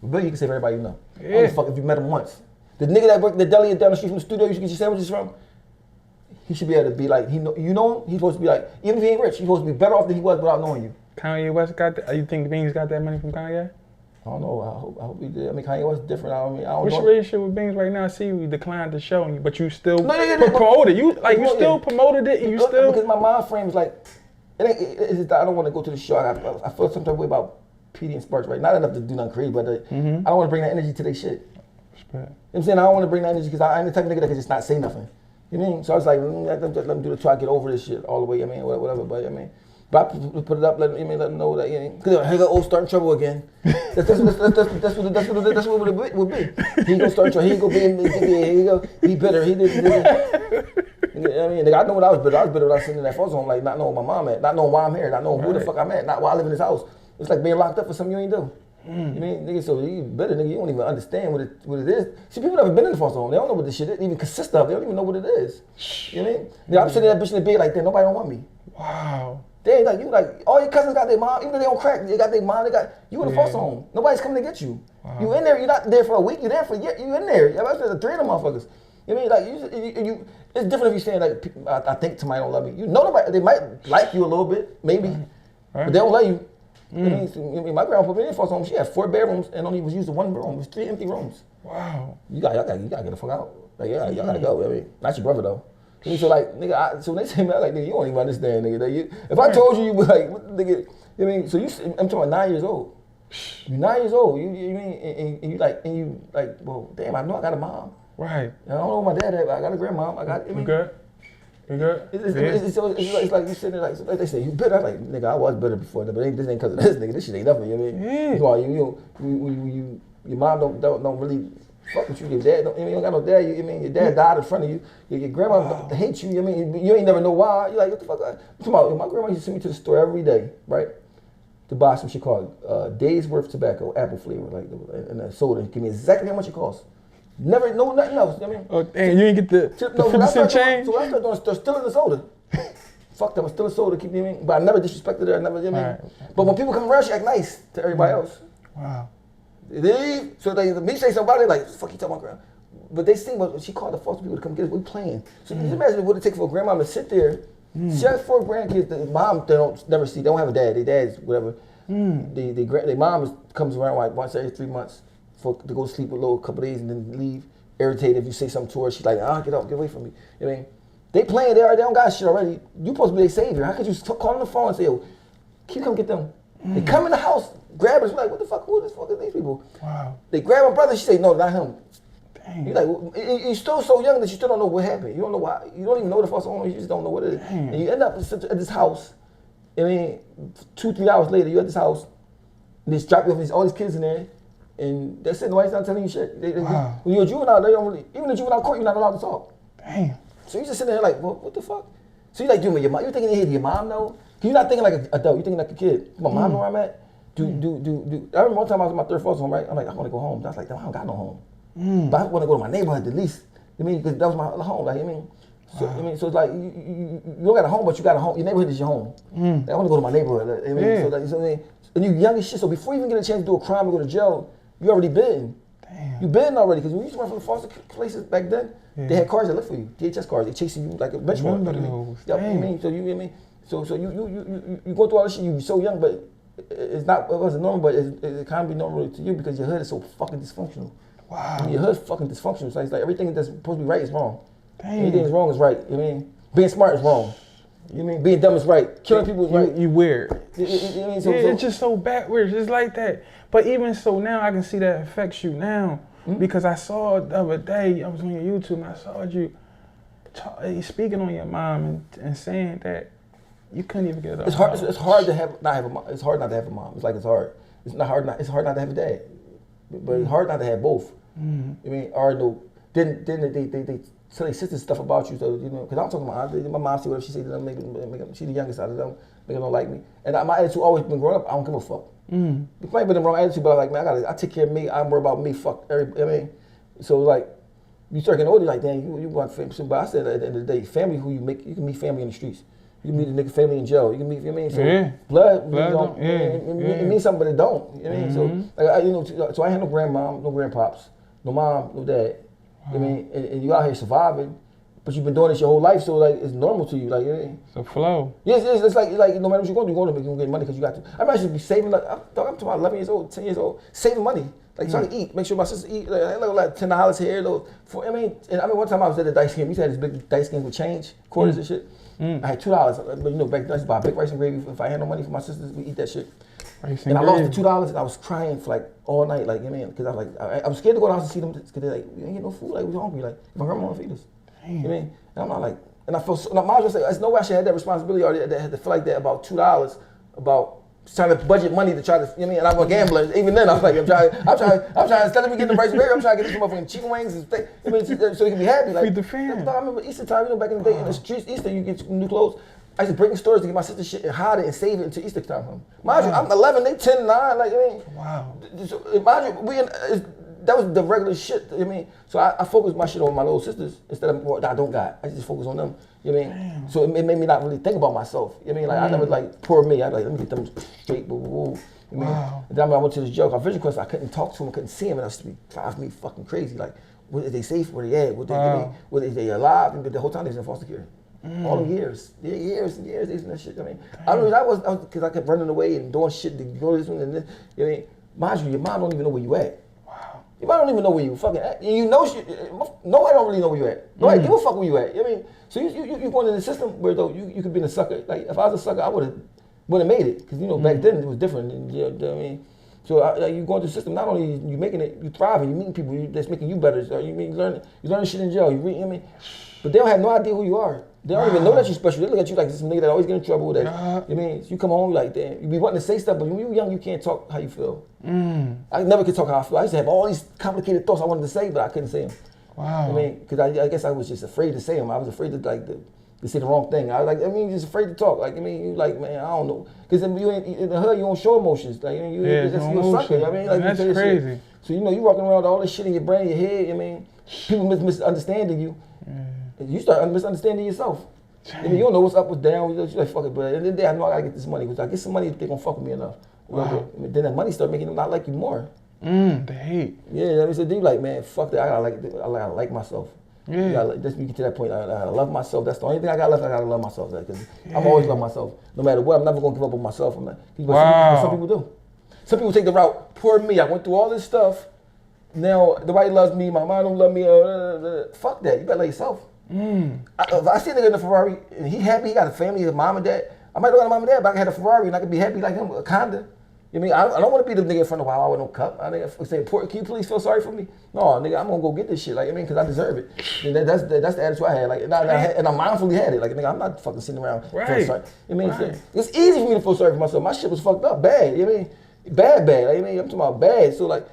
With $1 billion, you can save everybody you know. Yeah. I don't give a fuck if you met him once. The nigga that worked the deli down the street from the studio you should get your sandwiches from, he should be able to be like, you know him, he's supposed to be like, even if he ain't rich, he's supposed to be better off than he was without knowing you. Kanye West got that? You think Beans got that money from Kanye? I don't know. I hope he did. I mean, Kanye West different. I don't know. What's your relationship with Beans right now? I see you declined the show, but you still promoted it. Promoted it, and you still. Because my mind frame is like, I don't want to go to the show. I feel some type of way about PD and Sparks, right? Not enough to do nothing crazy, but I don't want to bring that energy to their shit. You know what I'm saying? I don't want to bring that energy because I ain't the type of nigga that can just not say nothing. You know what I mean? So I was like, let them do the try to get over this shit all the way. I mean, whatever. But I mean. But I put it up, let them know that, you know, because he got old starting trouble again. That's what it would be. He gonna start trouble. He gonna be bitter. He did. You know what I mean? I know what I was bitter. I was bitter when I was sitting in that photo home, like not knowing where my mom at, not knowing why I'm here, not knowing who the fuck I'm at, not why I live in this house. It's like being locked up for something you ain't do. You mean, nigga, so you bitter, nigga, you don't even understand what it is. See, people never been in the foster home. They don't know what this shit even consists of. They don't even know what it is. You know what I mean? I'm sitting in that bitch in the bed like that. Nobody don't want me. Wow. They ain't like you. Like all your cousins got their mom, even though they don't crack. They got their mom. They got you in the foster home. Nobody's coming to get you. Wow. You in there. You're not there for a week. You're there for you in there. There's 3 of them motherfuckers. You know what I mean? Like you it's different if you're saying like I think somebody don't love me. You know nobody. They might like you a little bit, maybe, but they don't love you. You know what I mean, my grandma put me in the foster home. She had 4 bedrooms and only was used 1 room. It was 3 empty rooms. Wow. You gotta get the fuck out. Like y'all gotta go. I mean, not your brother though. So like, nigga, so when they say me, I'm like, nigga, you don't even understand, nigga. If I told you, you would like, what, nigga, you know what I mean? So I'm talking about 9 years old. You're 9 years old. You mean, and you like, well, damn, I know I got a mom. Right. I don't know where my dad at, but I got a grandmom. I got. You good? You good? It's like you sitting there like they say you bitter. I'm like, nigga, I was bitter before, but this ain't because of this, nigga. This shit ain't nothing. You know what I mean? Yeah. Your mom don't really fuck with you. Your dad you don't got no dad. You mean your dad died in front of you. Your grandma hates you. You mean you ain't never know why. You're like, what the fuck? Come on, my grandma used to send me to the store every day, right? To buy some shit called Days Worth Tobacco, apple flavor, like and a soda. Give me exactly how much it costs. Never know nothing else. You know what I mean? Oh, damn, you ain't get the 50-cent change? So I started doing, they're still in the soda. Fuck them, I'm still in soda, keep you know what I mean? But I never disrespected her, you know what I mean? Right. But when people come around, she act nice to everybody else. Wow. So me say something about it, like, fuck you talking about grandma. But they sing, but she called the foster people to come get us, we playing. So you can imagine what it takes for a grandma to sit there. She has 4 grandkids, the mom they don't never see, they don't have a dad, their dad's whatever. Their mom comes around like once every 3 months to go sleep a little couple days and then leave. Irritated if you say something to her, she's like, get up, get away from me. You know what I mean? They playing, they don't got shit already. You supposed to be their savior. How could you call on the phone and say, yo, can you come get them? They come in the house, grab us, we're like, what the fuck, who the fuck are these people? Wow. They grab my brother, she say, no, not him. Dang. You're like, you're still so young that you still don't know what happened. You don't know why, you don't even know the foster owner, you just don't know what it is. Dang. And you end up at this house, I mean, 2-3 hours later, you're at this house, and they strap you off all these kids in there, and that's it, nobody's not telling you shit. Wow. When you're a juvenile, they don't really, even in juvenile court, you're not allowed to talk. Damn. So you just sitting there like, what the fuck? So you like, dude, your mom, you're thinking, hey, do your mom know? You're not thinking like an adult, you're thinking like a kid. My mom know where I'm at? I remember one time I was in my 3rd foster home, right? I'm like, I want to go home. I was like, I don't got no home. But I want to go to my neighborhood at least. I mean, because that was my home, like, I mean. So, I mean, so it's like, you don't got a home, but you got a home. Your neighborhood is your home. Like, I want to go to my neighborhood. Like, I mean, so I mean, and you young as shit, so before you even get a chance to do a crime or go to jail, you already been. Damn. You been already, because when you used to run from the foster places back then, they had cars that look for you, DHS cars, they chasing you like a benchmark. Remember You know those. what I mean? So you mean? So you go through all this shit, you so young, but it wasn't normal, but it can't be normal to you because your hood is so fucking dysfunctional. Wow. I mean, your hood's fucking dysfunctional. So it's like everything that's supposed to be right is wrong. Damn. Anything that's wrong is right. You know what I mean? Being smart is wrong. You know what I mean? Being dumb is right. Killing people is right. You weird. You know what I mean? It's just so backwards. It's like that. But even so now, I can see that affects you now. Because I saw the other day, I was on your YouTube and I saw you speaking on your mom and saying that you couldn't even get it up. It's hard to not have a mom. It's hard not to have a mom. It's like it's hard. It's hard not to have a dad. But it's hard not to have both. I mean, or no, then they tell their sisters stuff about you, so you know, because I'm talking about my mom see whatever she say to them, make them, she the youngest out of them, make them don't like me. And my attitude always been growing up, I don't give a fuck. It might be the wrong attitude, but I'm like, man, I take care of me, I'm worried about me, fuck everybody. I mean, so like, you start getting older, like, damn, you want family. But I said at the end of the day, family who you make, you can meet family in the streets. You can meet a nigga family in jail. You can meet, you know what I mean? So blood it means something, but it don't. You know what I mean? So like, you know, so I had no grandmom, no grandpops, no mom, no dad. You know what I mean? And you out here surviving, but you've been doing this your whole life, so like it's normal to you, like. It's a flow. Yes, it's like no matter what you're going to get money because you got to. I might should be saving. Like, I'm talking about 11 years old, 10 years old, saving money. Like trying to eat, make sure my sister eat. Like $10 here, I mean, one time I was at the dice game. We used to have this big dice game with change, quarters and shit. I had $2, but you know back then I used to buy big rice and gravy. If I had no money for my sisters, we eat that shit. And I lost the $2 and I was crying for like all night, like, you know what I mean? Because I was like, I was scared to go down and see them because they're like, we ain't get no food, like we hungry, like my grandma want to feed us. You know what I mean? And I'm not like, and I felt so, and I might as well say, there's no way I should have that responsibility or that had to feel like that about $2, about trying to budget money to try to, you know what I mean? And I'm a gambler. Even then, I was like, I'm trying, instead of me getting the rice and gravy, I'm trying to get this motherfucking chicken wings and steak, I mean, so they can be happy. Like, feed the fam. I remember Easter time, you know, back in the day, in the streets, Easter, you get new clothes. I used to break in stores to get my sister shit and hide it and save it until Easter time. Mind you, I'm 11, they 10, 9, like, I mean. Wow. So, mind you, that was the regular shit. You know what I mean, so I focused my shit on my little sisters instead of what I don't got. I just focus on them. You know what I mean? Damn. So it made me not really think about myself. You know what I mean? Like I never like poor me. I like let me get them straight. Boo, boo, boo. You know what I mean? And then I went to this joke. On Vision Quest, I couldn't talk to him. I couldn't see him, and that used to be drive me fucking crazy. Like, are they safe? Where they at? Were they alive? And the whole time they was in foster care. All them years, years and years, and that shit. I mean, I don't know. I was because I kept running away and doing shit to go this one and this. You know what I mean? Mind you, your mom don't even know where you at. Wow. Your mom don't even know where you fucking at. And you know shit. Nobody don't really know where you at. Nobody give a fuck where you at. You know what I mean? So you going in the system where though you could be in a sucker. Like if I was a sucker, I wouldn't have made it because you know back then it was different. And, you know what I mean? So you go into the system. Not only you making it, you thriving. You meeting people that's making you better. So you learning shit in jail. You know what I mean? But they don't have no idea who you are. They don't even know that you're special. They look at you like this nigga that always get in trouble. That you know mean, so you come home like damn. You be wanting to say stuff, but when you young, you can't talk how you feel. I never could talk how I feel. I used to have all these complicated thoughts I wanted to say, but I couldn't say them. Wow. I mean, because I guess I was just afraid to say them. I was afraid to to say the wrong thing. I was like, I mean, just afraid to talk. Like, I mean, you like, man, I don't know, because you ain't in the hood, you don't show emotions. Like, you're a sucker. I mean, like, that's crazy. Shit. So you know, you walking around with all this shit in your brain, your head. I mean, people misunderstanding you. You start misunderstanding yourself. I mean, you don't know what's up, what's down. You're like, fuck it, but at the end of the day, I know I gotta get this money. Because I get some money, they gonna fuck with me enough. Wow. Then that money start making them not like you more. The hate. Yeah, I mean, so they like, man, fuck that. I gotta like myself. Yeah. Just get to that point. I gotta love myself. That's the only thing I got left. I gotta love myself. Because I'm always love myself. No matter what, I'm never gonna give up on myself. I'm not. But some people do. Some people take the route. Poor me. I went through all this stuff. Now nobody loves me. My mom don't love me. Fuck that. You better love yourself. If I see a nigga in a Ferrari and he happy, he got a family, his mom and dad. I might not got a mom and dad, but I can have a Ferrari and I can be happy like him, a Honda. You know what I mean? I don't want to be the nigga in front of a Wawa with no cup. I think say, can you please feel sorry for me? No, nigga, I'm gonna go get this shit. Like I mean, because I deserve it. And that's the attitude I had. Like, and I mindfully had it. Like, nigga, I'm not fucking sitting around feeling sorry. You know what I mean? It's easy for me to feel sorry for myself. My shit was fucked up, bad. You know what I mean? Bad. Like, I mean, I'm talking about bad. So like,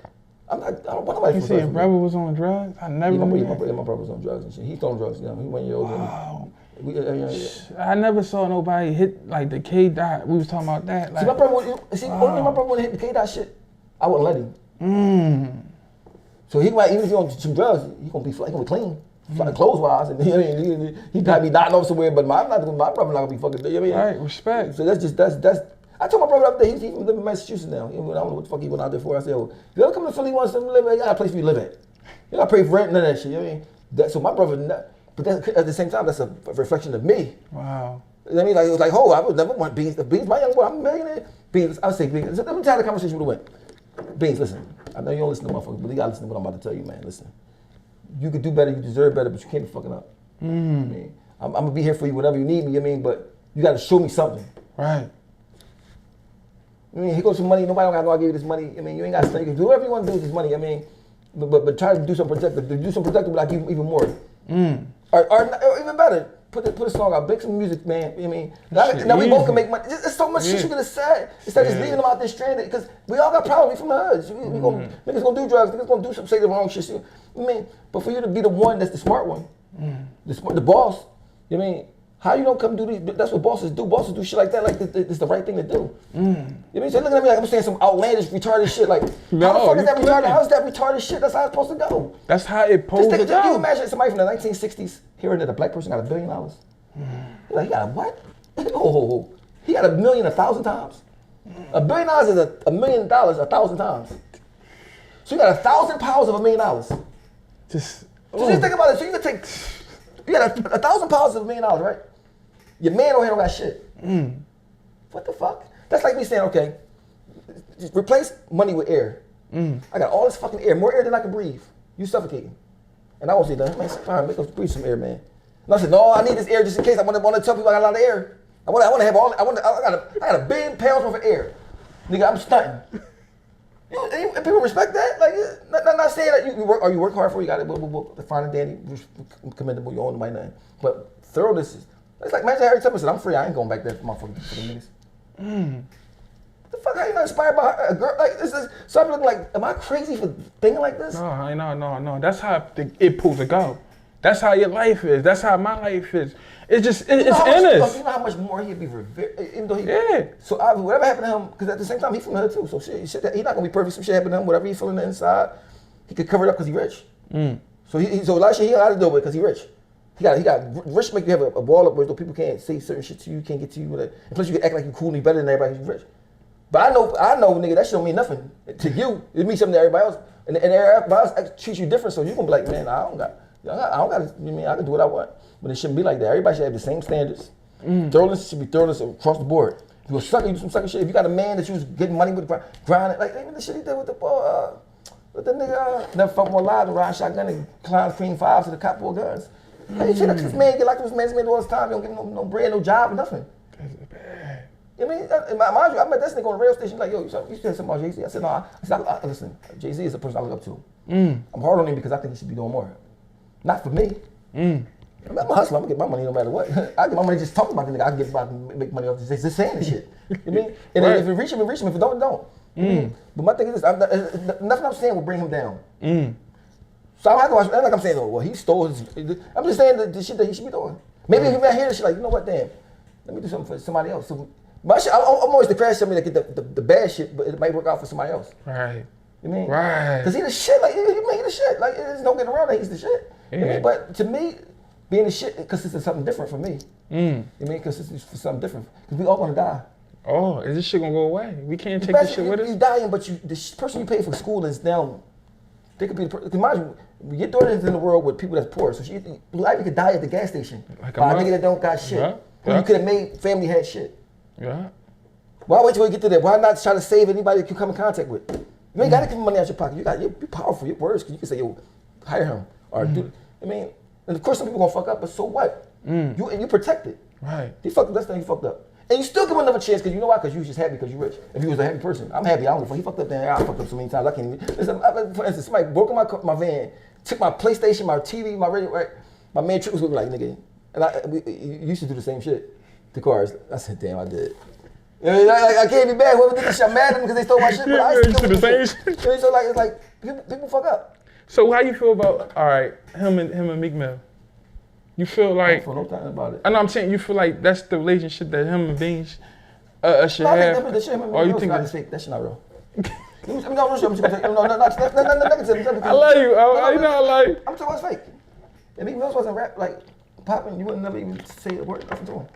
I don't want nobody to feel sorry for me. You say your brother was on drugs? I never knew that. My brother was on drugs and shit. He's on drugs. You know, he 1 year older than me. Wow. I never saw nobody hit like the K dot. We was talking about that. Like, see, my brother, only my brother would hit the K dot shit. I wouldn't let him. So he might, even if he on some drugs, he gonna be clean, clothes wise, and he might be knocking off somewhere. But my brother not gonna be fucking. You know what I mean? Right, respect. So that's. I told my brother up there, he's even living in Massachusetts now. I don't know what the fuck he went out there for. I said, oh, if you ever come to Philly, you want something to live at, you got a place for you to live at. You gotta pay for rent, none of that shit. You know what I mean? So my brother. But that's, at the same time, that's a reflection of me. Wow. You know what I mean? Like, it was like, oh, I would never want Beans. Beans, my young boy, I'm a millionaire. Beans, I would say Beans. Let me tell you the conversation would have went. Beans, listen. I know you don't listen to motherfuckers, but you gotta listen to what I'm about to tell you, man. Listen. You could do better, you deserve better, but you can't be fucking up. I mean, I'm gonna be here for you whenever you need me, you know what I mean? But you gotta show me something. Right. I mean, here goes some money. Nobody don't gotta give you this money. I mean, you ain't gotta stay. You can do whatever you wanna do with this money. I mean, but try to do something productive. Do something productive, but I give you even more. Or even better, put a song out, make some music, man. You know what I mean? Now we both can make money. There's so much shit you could have said instead of just leaving them out there stranded. Because we all got problems. We from the hoods. Niggas gonna do drugs. Niggas gonna do some say the wrong shit. I mean, but for you to be the one that's the smart one, the boss. You know what I mean? How you don't come do these? That's what bosses do. Bosses do shit like that. Like it's the right thing to do. You know what I mean? So looking at me like I'm saying some outlandish, retarded shit. Like how the fuck is that retarded? How is that retarded shit? That's how it's supposed to go. That's how it supposed to go. Can you imagine somebody from the 1960s hearing that a black person got $1 billion? Like, he got a what? Oh, he got $1 million 1,000 times. $1 billion is $1 million 1,000 times. So you got 1,000 pounds of $1 million. Just think about it. So you can take, you got 1,000 pounds of $1 million, right? Your man over here don't got shit. What the fuck? That's like me saying, okay, just replace money with air. I got all this fucking air, more air than I can breathe. You suffocating. And I won't say that, man, fine, make us breathe some air, man. And I said, no, I need this air just in case. I want to tell people I got a lot of air. I want to have all, I got $1 billion worth of air. Nigga, I'm stunting. And people respect that. Like, not saying that you work hard for it, you got it, fine and dandy, commendable, you own the money, nothing. But thoroughness is, it's like, imagine Harry Tubman said, I'm free, I ain't going back there for for the niggas. The fuck, how you not inspired by a girl? Like, so I'm looking like, am I crazy for thinking like this? No. That's how it's supposed to go. That's how your life is. That's how my life is. It's just, it's in us. You know how much more he'd be revered, even though So whatever happened to him, because at the same time, he from the hood too. So shit, he not gonna be perfect. Some shit happened to him, whatever he feeling inside. he could cover it up because he rich. So a lot of shit he don't have to do with because he rich. He got rich make you have a wall up where people can't say certain shit to you, can't get to you. And plus you can act like you cool and you better than everybody who's rich. But I know, nigga, that shit don't mean nothing to you. It means something to everybody else, and everybody else treats you different. So you gonna be like, man, I don't got. You mean I can do what I want, but it shouldn't be like that. Everybody should have the same standards. Thoroughness should be thoroughness across the board. If you a sucker, you do some sucker shit. If you got a man that you was getting money with, grinding, like even the shit he did with the nigga, never fuck more alive and ride shotgun and climb cream fives to the cop for guns. Like, shit, like this man get like this man's made all this time. You don't give him no bread, no job, or nothing. That's bad. You know what I mean, mind you, I met that nigga on the radio station. Like, yo, you said something about Jay-Z. I said, no. I said, listen, Jay-Z is the person I look up to. I'm hard on him because I think he should be doing more. Not for me. I'm a hustler. I'm gonna get my money no matter what. I get my money just talking about the nigga. I can get about make money off just saying the shit. You know what I mean? And then if it reach him, it reach him. If it don't, it don't. But my thing is this: nothing I'm saying will bring him down. So I don't have to watch. Like I'm saying, well, he stole his. I'm just saying the shit that he should be doing. Maybe if he might hear this shit, like, you know what, damn, let me do something for somebody else. So my shit, I'm always the crash somebody that get the bad shit, but it might work out for somebody else. Right. You know what I mean? Right. Because he the shit. Like he the shit. Like there's no getting around that he's the shit. You know what I mean? But to me, being the shit consists of something different for me. You know what I mean? Consists of something different. Because we all gonna die. Oh, is this shit gonna go away? We can't take this shit with us? You're dying, but the person you pay for school is now, they could be the person. Imagine, your daughter is in the world with people that's poor, so she likely could die at the gas station. Like by a nigga that don't got shit. Who you could have made family had shit. Yeah. Why wait till we get to that? Why not try to save anybody that you come in contact with? You ain't gotta give money out your pocket. You're powerful, your words, because you can say, yo, hire him. Or do, I mean, and of course some people gonna fuck up, but so what? You protected. Right. He fucked up, that's the thing he fucked up. And you still give him another chance, because you know why? Because you was just happy because you're rich. If you was a happy person, I'm happy, I don't know if he fucked up then, I fucked up so many times, I can't even. Listen, for instance, somebody broke in my van, took my PlayStation, my TV, my radio, right? My man Trick was with me like, nigga, and you used to do the same shit to cars. I said, damn, I did. You know, I can't be mad. Whoever did this shit, I'm mad at them because they stole my shit, but I used to do the same shit. You know, so like, it's like, people fuck up. So how you feel about, all right, him and Meek Mill? You feel like, I don't feel no time about it. I know I'm saying, you feel like that's the relationship that him and Beans should have? No, I think or you think that's fake? That shit not real. No, not negative. I love you. You know I love you. I'm talking about it's fake. If Meek Mill wasn't rap like popping, you wouldn't never even say a word nothing to him.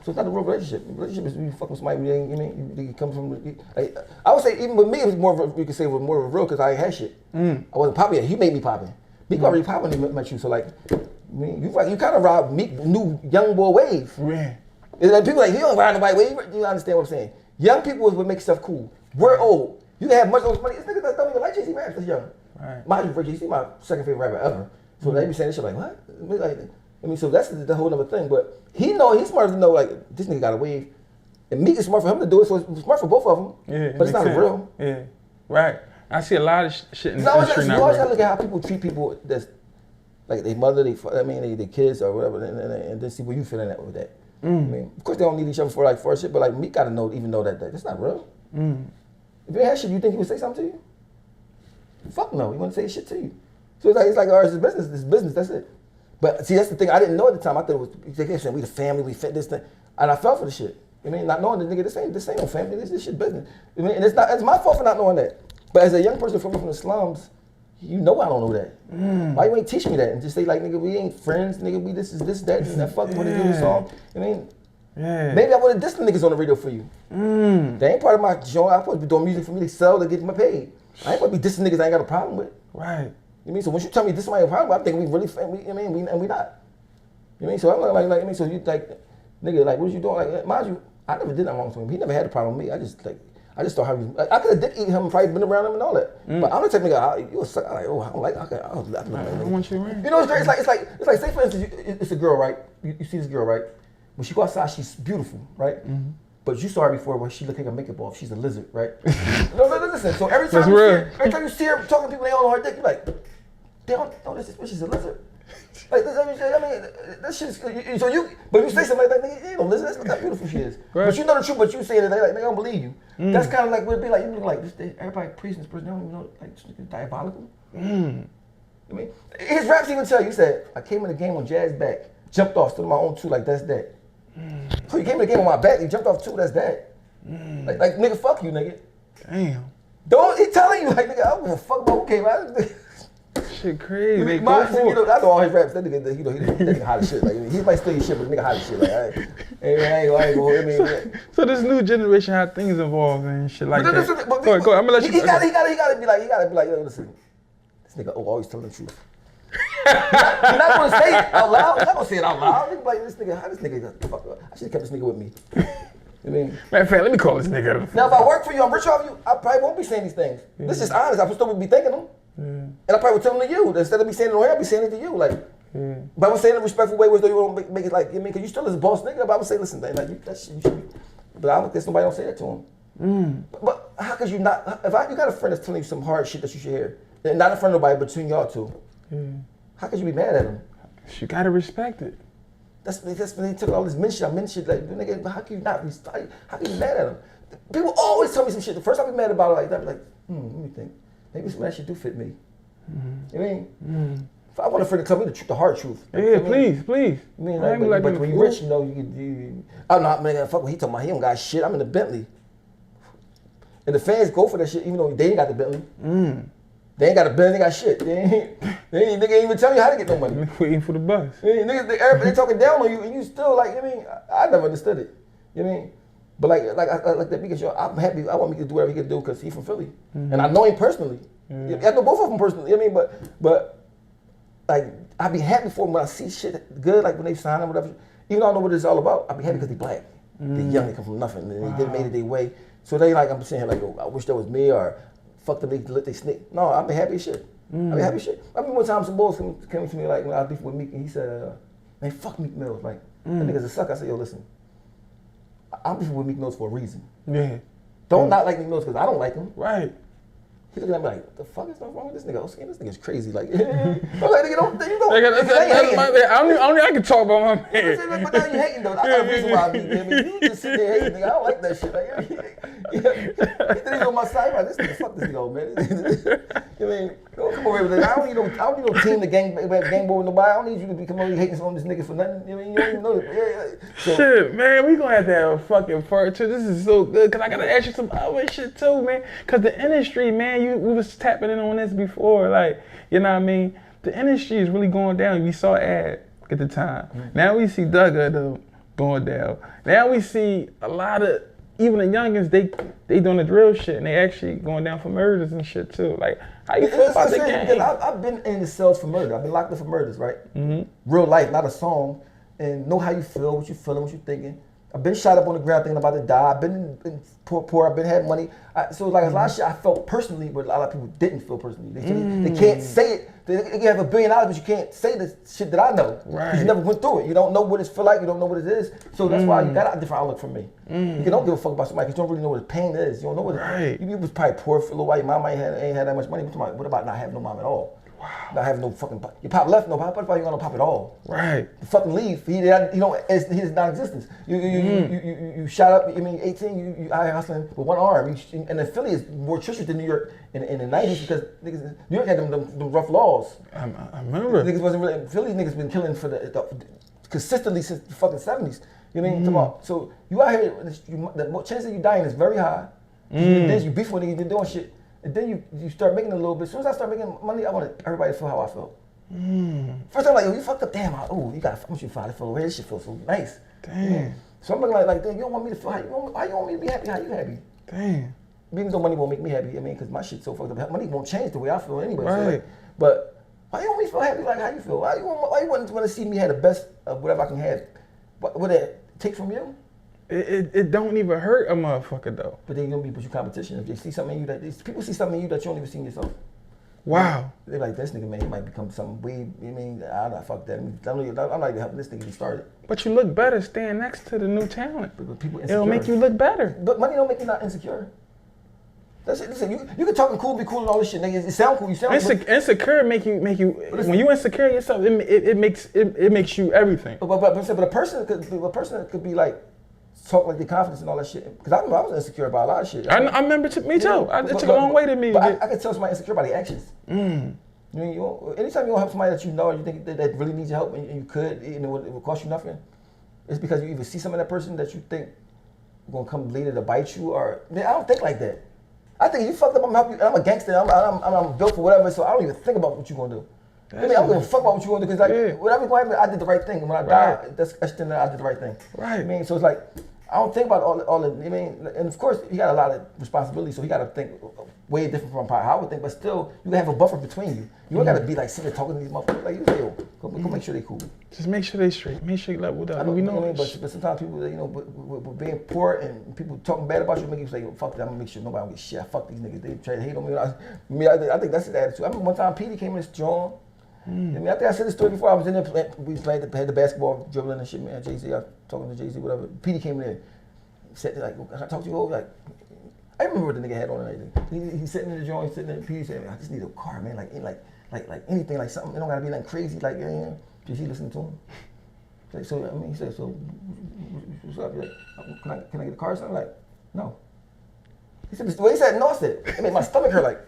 So it's not a real relationship. Relationship is you fuck with somebody, you mean, you come from, like, I would say even with me, it was more of a, you could say it was more of a real because I had shit. I wasn't popping yet. He made me popping. Meek already popping when he met you, so like, I mean, you kind of ride Meek new young boy wave. Yeah. It's like people like, you don't ride nobody wave. You understand what I'm saying? Young people is what makes stuff cool. We're old. You can have much old money. This nigga that don't even like Jay-Z raps that's young. Right. Mind you, Jay-Z my second favorite rapper ever. So they be saying this shit like, what? Like, I mean, so that's the whole other thing. But he's smart to know, like, this nigga got a wave. And Meek is smart for him to do it, so it's smart for both of them. Yeah, but it's not real. Yeah, right. I see a lot of shit in the industry now. You always gotta look at how people treat people that's, like, their mother, their kids or whatever, and then see where you fit in with that. I mean, of course they don't need each other for shit, but like Meek gotta know, even know that that's not real. If you had shit, you think he would say something to you? Fuck no, he wouldn't say shit to you. So it's like, all right, it's business, that's it. But see, that's the thing, I didn't know at the time. I thought it was, they saying we the family, we fit this thing. And I fell for the shit. I mean, not knowing that nigga, this ain't no family, this shit business. I mean, and it's my fault for not knowing that. But as a young person from the slums, you know I don't know that. Why you ain't teach me that? And just say like, nigga, we ain't friends, nigga, we this, that, and that fucking when they do this song. I mean, maybe I would have dissed the niggas on the radio for you. They ain't part of my genre. I'm supposed to be doing music for me to sell to get my paid. I ain't supposed to be dissing niggas I ain't got a problem with. Right. You mean, so once you tell me this is my problem, I think we really, we not. You mean, so I'm like, I mean, so you like, nigga, like, what was you doing? Like, mind you, I never did that wrong to him. He never had a problem with me. I just thought I could have dick eaten him and probably been around him and all that. But I'm the type of nigga, you a sucker. I'm like, oh, I don't like, I don't want you around. You know, it's like, say for instance, it's a girl, right? You see this girl, right? When she go outside, she's beautiful, right? But you saw her before when she look like a makeup off. She's a lizard, right? No, listen. So every time you see her talking to people, they all on her dick. You're like, they don't know this bitch is a lizard. Like, I mean, that shit's, so you, but you say something like that, nigga, you know, listen, that's how beautiful she is. Right. But you know the truth, but you saying it, they don't believe you. That's kind of like what it'd be like, you look like, everybody praising this person, they don't even know, like, this nigga's diabolical. I mean, his raps even tell you, he said, I came in the game on Jazz back, jumped off, stood on my own two, like, that's that. So you came in the game on my back, you jumped off two, that's that. Like, nigga, fuck you, nigga. Damn. Don't he telling you like nigga? I don't give a fuck about who came out. Shit crazy. They My, go for you know, it. I know all his raps. That nigga, you know, that nigga hot as shit. Like he might steal your shit, but nigga hot as shit. Like I ain't gonna. I mean, So this new generation how things evolve and shit like that. but Go ahead, I'm gonna let you. He gotta be like, yo, listen, this nigga always telling the truth. You're not gonna say it out loud. You're not gonna say it out loud. You're like, this nigga, how this nigga? Fuck, I should have kept this nigga with me. I mean, Matter of fact, let me call this nigga. now if I work for you, I'm rich off you, I probably won't be saying these things. This is honest. I'm still be thinking them, and I probably would tell them to you instead of me saying it on here. I'd be saying it to you, like. But I would say it in a respectful way, where you don't make it like, you know, because you still is a boss nigga. But I would say, listen, man, like that shit, you should be. But I don't guess nobody don't say that to him. But how could you not? You got a friend that's telling you some hard shit that you should hear, and not in front of nobody, but between y'all two. How could you be mad at him? You gotta respect it. That's when they took all this men shit. Like, nigga, how can you not respect? How can you be mad at him? People always tell me some shit. The first time I be mad about it like that, I'm like, let me think. Maybe some of that shit do fit me. You know what I mean? If I want a friend to tell me the hard truth. Yeah, you know please. I mean, like, but when you're rich, you know, I'm not, man, fuck what he talking about. He don't got shit. I'm in the Bentley. And the fans go for that shit, even though they ain't got the Bentley. They ain't got a Bentley, they got shit. Nigga ain't even tell you how to get no money. Waiting for the bus. Niggas, everybody talking down on you, and you still like, I mean, I never understood it. You know what I mean? But like that because I'm happy. I want me to do whatever he can do because he's from Philly, and I know him personally. I know both of them personally. You know what I mean? But like I be happy for him when I see shit good, like when they sign him, whatever. Even though I know what it's all about, I be happy because they black. They young, they come from nothing, and they made it their way. So they like, I'm saying here like, oh, I wish that was me, or fuck them, they let they snake. No, I be happy as shit. I be happy as shit. I mean, one time some boys came to me like when I was beefing with Meek, and he said, man, fuck Meek Mills. Like, that nigga's a suck. I said, yo, listen, I'm beefing with Meek Mills for a reason. Yeah. Don't not like Meek Mills because I don't like him. Right. He looking at me like, what the fuck is wrong with this nigga? Oschino, this nigga's crazy. Like, I'm like, nigga, you don't. I can talk about my man. But now you hating though. That's not the reason why I be there. I mean, you just sit there hating, nigga. I don't like that shit. Like, he think he's on my side. Like, this nigga, fuck this nigga, old man. You mean, don't come over here with that. I don't need no team to gang boy with nobody. I don't need you to be coming over here hating on this nigga for nothing. You know, you don't even know it. So, shit, man, we gonna have to have a fucking part two. This is so good, cause I gotta ask you some other shit too, man. Cause the industry, man, we was tapping in on this before, like, you know what I mean? The industry is really going down. We saw Ad at the time. Now we see Duggar going down. Now we see a lot of, even the youngins, they doing the drill shit and they actually going down for murders and shit too. Like, how you feel about the game? I've been in the cells for murder. I've been locked up for murders, right? Real life, not a song. And know how you feel, what you feeling, what you thinking. I've been shot up on the ground thinking about to die. I've been poor. I've been had money. So like a lot of shit I felt personally, but a lot of people didn't feel personally. They can't say it. They have $1 billion, but you can't say the shit that I know. Right. You never went through it. You don't know what it feel like. You don't know what it is. So that's why you got a different outlook from me. You don't give a fuck about somebody because you don't really know what the pain is. You don't know what it is. You was probably poor for a little while. Your mama ain't had that much money. What about not having no mom at all? Wow. Not having no fucking pop. Your pop left, no pop. What if you got no pop at all? Right. You fucking leave. He is non-existence. You shot up. I mean, 18. You out here hustling with one arm. And the Philly is more treacherous than New York in the 90s because niggas, New York had them rough laws. I remember. Niggas wasn't really. Philly niggas been killing for consistently since the fucking 70s. You know what I mean? So you out here. The chance of you dying is very high. You beef with niggas, you doing shit. And then you start making a little bit. As soon as I start making money, I want everybody to feel how I felt. First I'm like, yo, you fucked up. Damn, I want you to feel. I feel this shit feels so nice. Damn. So I'm looking like, damn, you don't want me to feel how you want me to be happy? How you happy? Damn. Even though money won't make me happy, I mean, because my shit's so fucked up. Money won't change the way I feel anyway. Right. So like, but why you want me to feel happy? Like, how you feel? Why you want to see me have the best of whatever I can have? What would that take from you? It don't even hurt a motherfucker though. But then you're gonna be with your competition. If they see something in you people see something in you that you don't even see in yourself. Wow. They're like, this nigga, man, he might become something weed. I mean, I'm not fuck that. I'm not even helping this nigga get started. But you look better staying next to the new talent. But people insecure. It'll make you look better. But money don't make you not insecure. That's it. Listen, you can talk and cool, be cool and all this shit, nigga. It sound cool. You sound insecure make you. When you insecure yourself, it makes you everything. But a person could be like. Talk like the confidence and all that shit. Because I remember I was insecure about a lot of shit. I remember me too. It took a long way to me. But I could tell somebody insecure by the actions. You know, anytime you don't help somebody that you know or you think that really needs your help and you could, it will cost you nothing, it's because you either see something in that person that you think is going to come later to bite you or, man, I don't think like that. I think you fucked up, I'm gonna help you. I'm a gangster. I'm built for whatever. So I don't even think about what you're gonna do. I mean, I don't give a fuck about what you're gonna do because like whatever's gonna happen, I did the right thing. And when I die, that's then I did the right thing. Right. I mean, so it's like I don't think about all the. I mean, and of course he got a lot of responsibility, so he got to think way different from how I would think. But still, you gotta have a buffer between you. You don't gotta be like sitting there talking to these motherfuckers. Like you say, yo, go make sure they cool. Just make sure they straight. Make sure you leveled up. We know. I mean, but sometimes people, with being poor and people talking bad about you, make you say, yo, fuck that. I'm gonna make sure nobody don't get shit. Fuck these niggas. They try to hate on me. I think that's his attitude. I remember one time Petey came in this drawing. I mean, I think I said this story before. I was in there, we had the basketball dribbling and shit, man. Jay-Z, I was talking to Jay-Z, whatever. Petey came in there, said like, can I talk to you? Like, I remember what the nigga had on and everything. He's sitting in the joint, sitting there. Petey said, man, I just need a car, man. Like anything, like something. It don't gotta be like crazy, like Jay-Z listening to him. Like, so I mean, he said, so what's up? Like, can I get a car or something? Like, no. He said, the way he said no, I said, it made my stomach hurt. Like,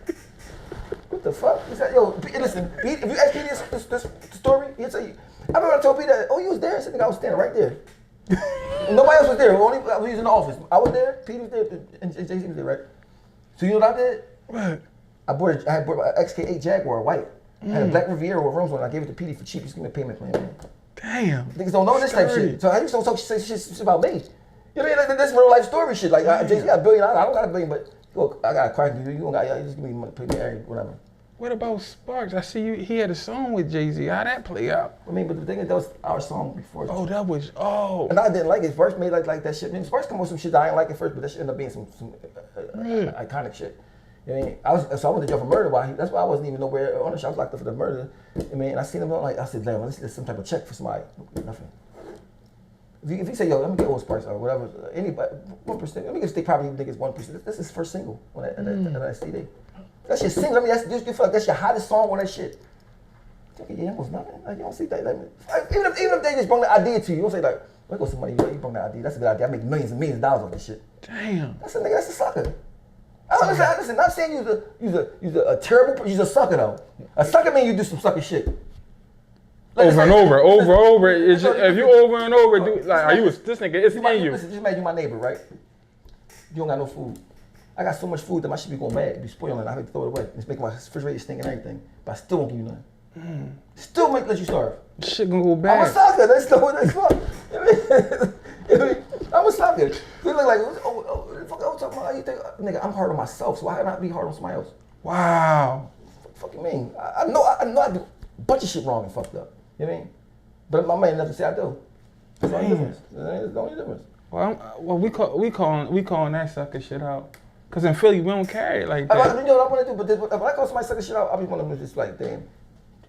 what the fuck? He said, yo, listen, if you ask Petey this story, he'll tell you. I remember I told Petey that, oh, you was there? I said, I was standing right there. Nobody else was there. Only I was in the office. I was there, Petey was there, and Jay-Z was there, right? So you know what I did? What? I bought an XK8 Jaguar, white. I had a black Riviera with rims on it. I gave it to Petey for cheap. He's giving me a payment plan, man. Damn. Niggas don't know this type of shit. So how you don't talk shit about me? You know what I mean? Like, that's real life story shit. Like, Jay-Z got $1 billion. I don't got $1 billion, but look, I got a crack. You don't got, you just give me money, pay me every, whatever. What about Sparks? I see you. He had a song with Jay-Z. How'd that play out? I mean, but the thing is, that was our song before. Oh, that was, oh. And I didn't like it. First made like that shit. I mean, Sparks come with some shit that I didn't like at first, but that shit ended up being some iconic shit. I mean, I went to jail for murder. That's why I wasn't even nowhere on the show. I was locked up for the murder. I mean, and I seen him like, I said, damn, let's get some type of check for somebody. Nothing. If you say, yo, let me get Old Sparks or whatever, anybody, 1%, let me get state property niggas 1%. This is his first single on that CD. That's your single. I mean, you feel like that's your hottest song on that shit. Yeah, almost nothing. Like, you don't see that. Like, even if they just bring the idea to you, you don't say like, there goes somebody, you bring that idea. That's a good idea. I make millions and millions of dollars off this shit. Damn. That's a nigga. That's a sucker. Listen, not saying you're a terrible person. You're a sucker though. A sucker means you do some sucker shit. Like, over and over. It's just, if you over and over do like, are you this nigga? It's in you. Listen, just imagine you my neighbor, right? You don't got no food. I got so much food that my shit be going bad, be spoiling. I have to throw it away. It's making my refrigerator stink and everything. But I still won't give you nothing. Still let you starve. Shit gonna go bad. I'm a sucker. That's fuck. I'm a sucker. You look like, fuck, I'm talking about how you think, nigga, I'm hard on myself, so why not be hard on somebody else? Wow. Fucking mean. I know I do a bunch of shit wrong and fucked up. You know what I mean? But my man never say I do. That's the only difference. That's the only difference. Well, we calling that sucker shit out. Cause in Philly we don't carry it like that. You know what I want to do, but if I call somebody sucker shit out, I be one of them just like, damn.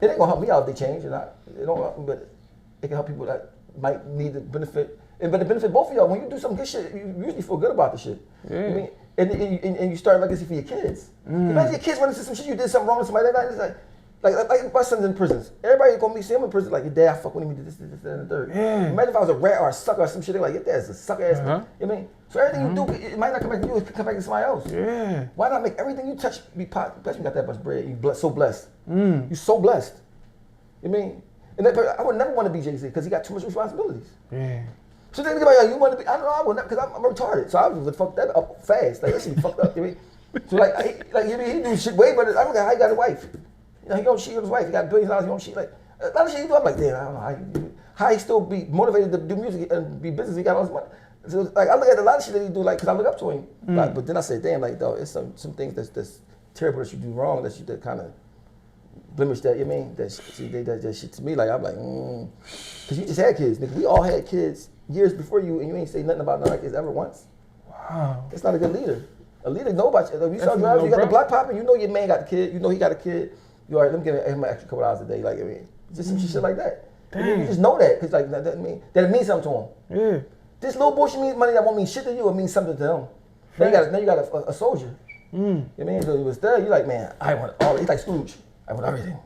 It ain't gonna help me out if they change, but it can help people that might need the benefit. But it benefit both of y'all. When you do some good shit, you usually feel good about the shit. Yeah. I mean, and you start a legacy for your kids. Imagine your kids run into some shit, you did something wrong to somebody. Like my son's in prisons. Everybody gonna see him in prison like, your dad fuck with him, he did this, and the third. Yeah. Imagine if I was a rat or a sucker or some shit, they're like, your dad's a sucker ass. You know what I mean? So everything you do, it might not come back to you, it can come back to somebody else. Yeah. Why not make everything you touch be positive? Especially you got that much bread, you so blessed. You're so blessed. You know what I mean? And I would never want to be Jay-Z because he got too much responsibilities. Yeah. So think about it, you want to be, I don't know, I would not, because I'm retarded. So I would fuck that up fast. Like, that shit be fucked up. You know what I mean? So he do shit way better. I don't know how he got a wife. You know, he don't cheat on his wife. He got $billions, he don't cheat. Like, a lot of shit he do, I'm like, damn, I don't know how he still be motivated to do music and be business. He got all this money. So, like, I look at a lot of shit that he do, like, because I look up to him. Like, but then I say, damn, like, though, it's some things that's terrible that you do wrong, that kind of blemish that, you know what I mean? That shit to me, like, I'm like, because you just had kids, nigga. We all had kids years before you, and you ain't say nothing about none of our kids ever once. Wow. That's not a good leader. A leader know about you. If you start driving, you got the block popping, you know your man got the kid, you know he got a kid. You all right, let me give him an extra couple hours a day. Like, I mean, just some shit like that. I mean, you just know that, because like, that it means something to him. Yeah. This little bullshit money that won't mean shit to you, it means something to them. Now you got a soldier. You know what I mean? So he was there, you like, man, I want all, he's like Scrooge. I want everything.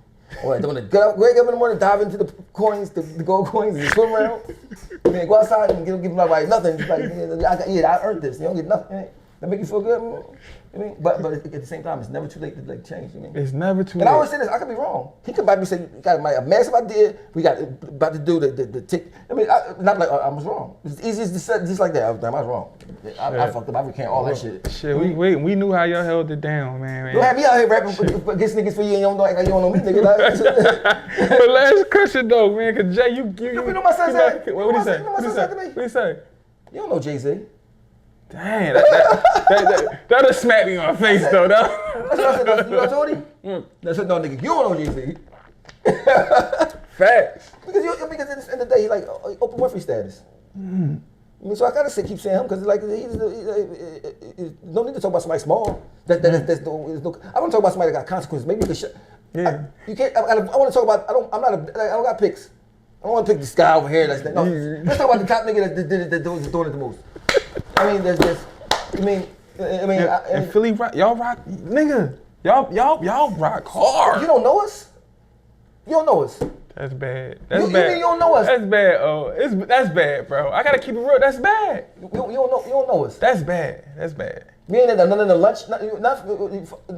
I want to wake up in the morning, dive into the coins, the gold coins, and swim around. And then go outside and give my wife nothing. Just like, I earned this. You don't get nothing. That make you feel good? I mean, but at the same time, it's never too late to like change. You mean? It's never too And late. I always say this, I could be wrong. He could probably say, "You got a massive idea. We got about to do the tick." I mean, not like I was wrong. It's easy to say just like that. I was wrong. I fucked up. I recant all that shit. Shit, we knew how y'all held it down, man. Don't have me out here rapping against niggas for you and you don't know, like, you don't know me, nigga. But last question though, man, cause Jay, you know my son said? What You he say? know my son said to me? What he say? You don't know Jay-Z. Dang, that'll smack me in my face though. That's what I said. You know Jody? I said, no, nigga, you don't know Jay-Z. Facts. Because at the end of the day, he like Oprah Winfrey status. I mean, so I gotta keep saying him because like he's no need to talk about somebody small. There's no, I want to talk about somebody that got consequences. Maybe you can shut. Yeah. You can't. I want to talk about. I don't got picks. I don't want to pick this guy over here. That's that. No, let's talk about the top nigga that's doing it the most. I mean, there's this. I mean, and Philly rock, y'all rock, nigga. Y'all rock hard. You don't know us. You don't know us. That's bad. That's You bad. mean you don't know us? That's bad. Oh, that's bad, bro. I gotta keep it real. That's bad. You don't know us. That's bad. That's bad. We ain't at none of the lunch.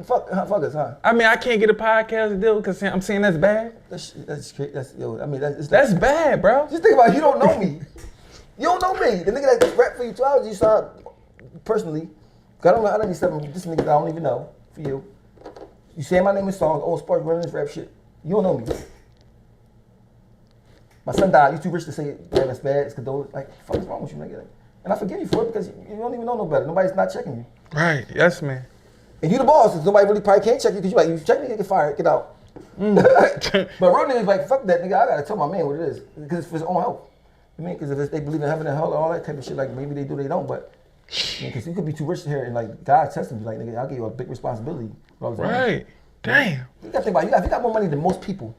Fuck us, huh? I mean, I can't get a podcast deal because I'm saying that's bad. That's crazy. I mean, That's bad, bro. Just think about it. You don't know me. You don't know me. The nigga that rap for you 2 hours, you saw personally. I don't know. I don't need something. This nigga I don't even know for you. You say my name in songs, old sports, running this rap shit. You don't know me. My son died. You too rich to say, man, that's bad. It's condolence. Like, fuck is wrong with you, nigga? And I forgive you for it because you don't even know no better. Nobody's not checking you. Right. Yes, man. And you the boss. Nobody really probably can't check you because you like, you check me, you get fired, get out. But real niggas like, fuck that nigga. I gotta tell my man what it is because it's for his own health. I mean, because if they believe in heaven and hell and all that type of shit, like maybe they do, they don't. But because you could be too rich here and like God's testing you, like nigga, I'll give you a big responsibility. Right. Damn. You gotta think about it. If you got more money than most people,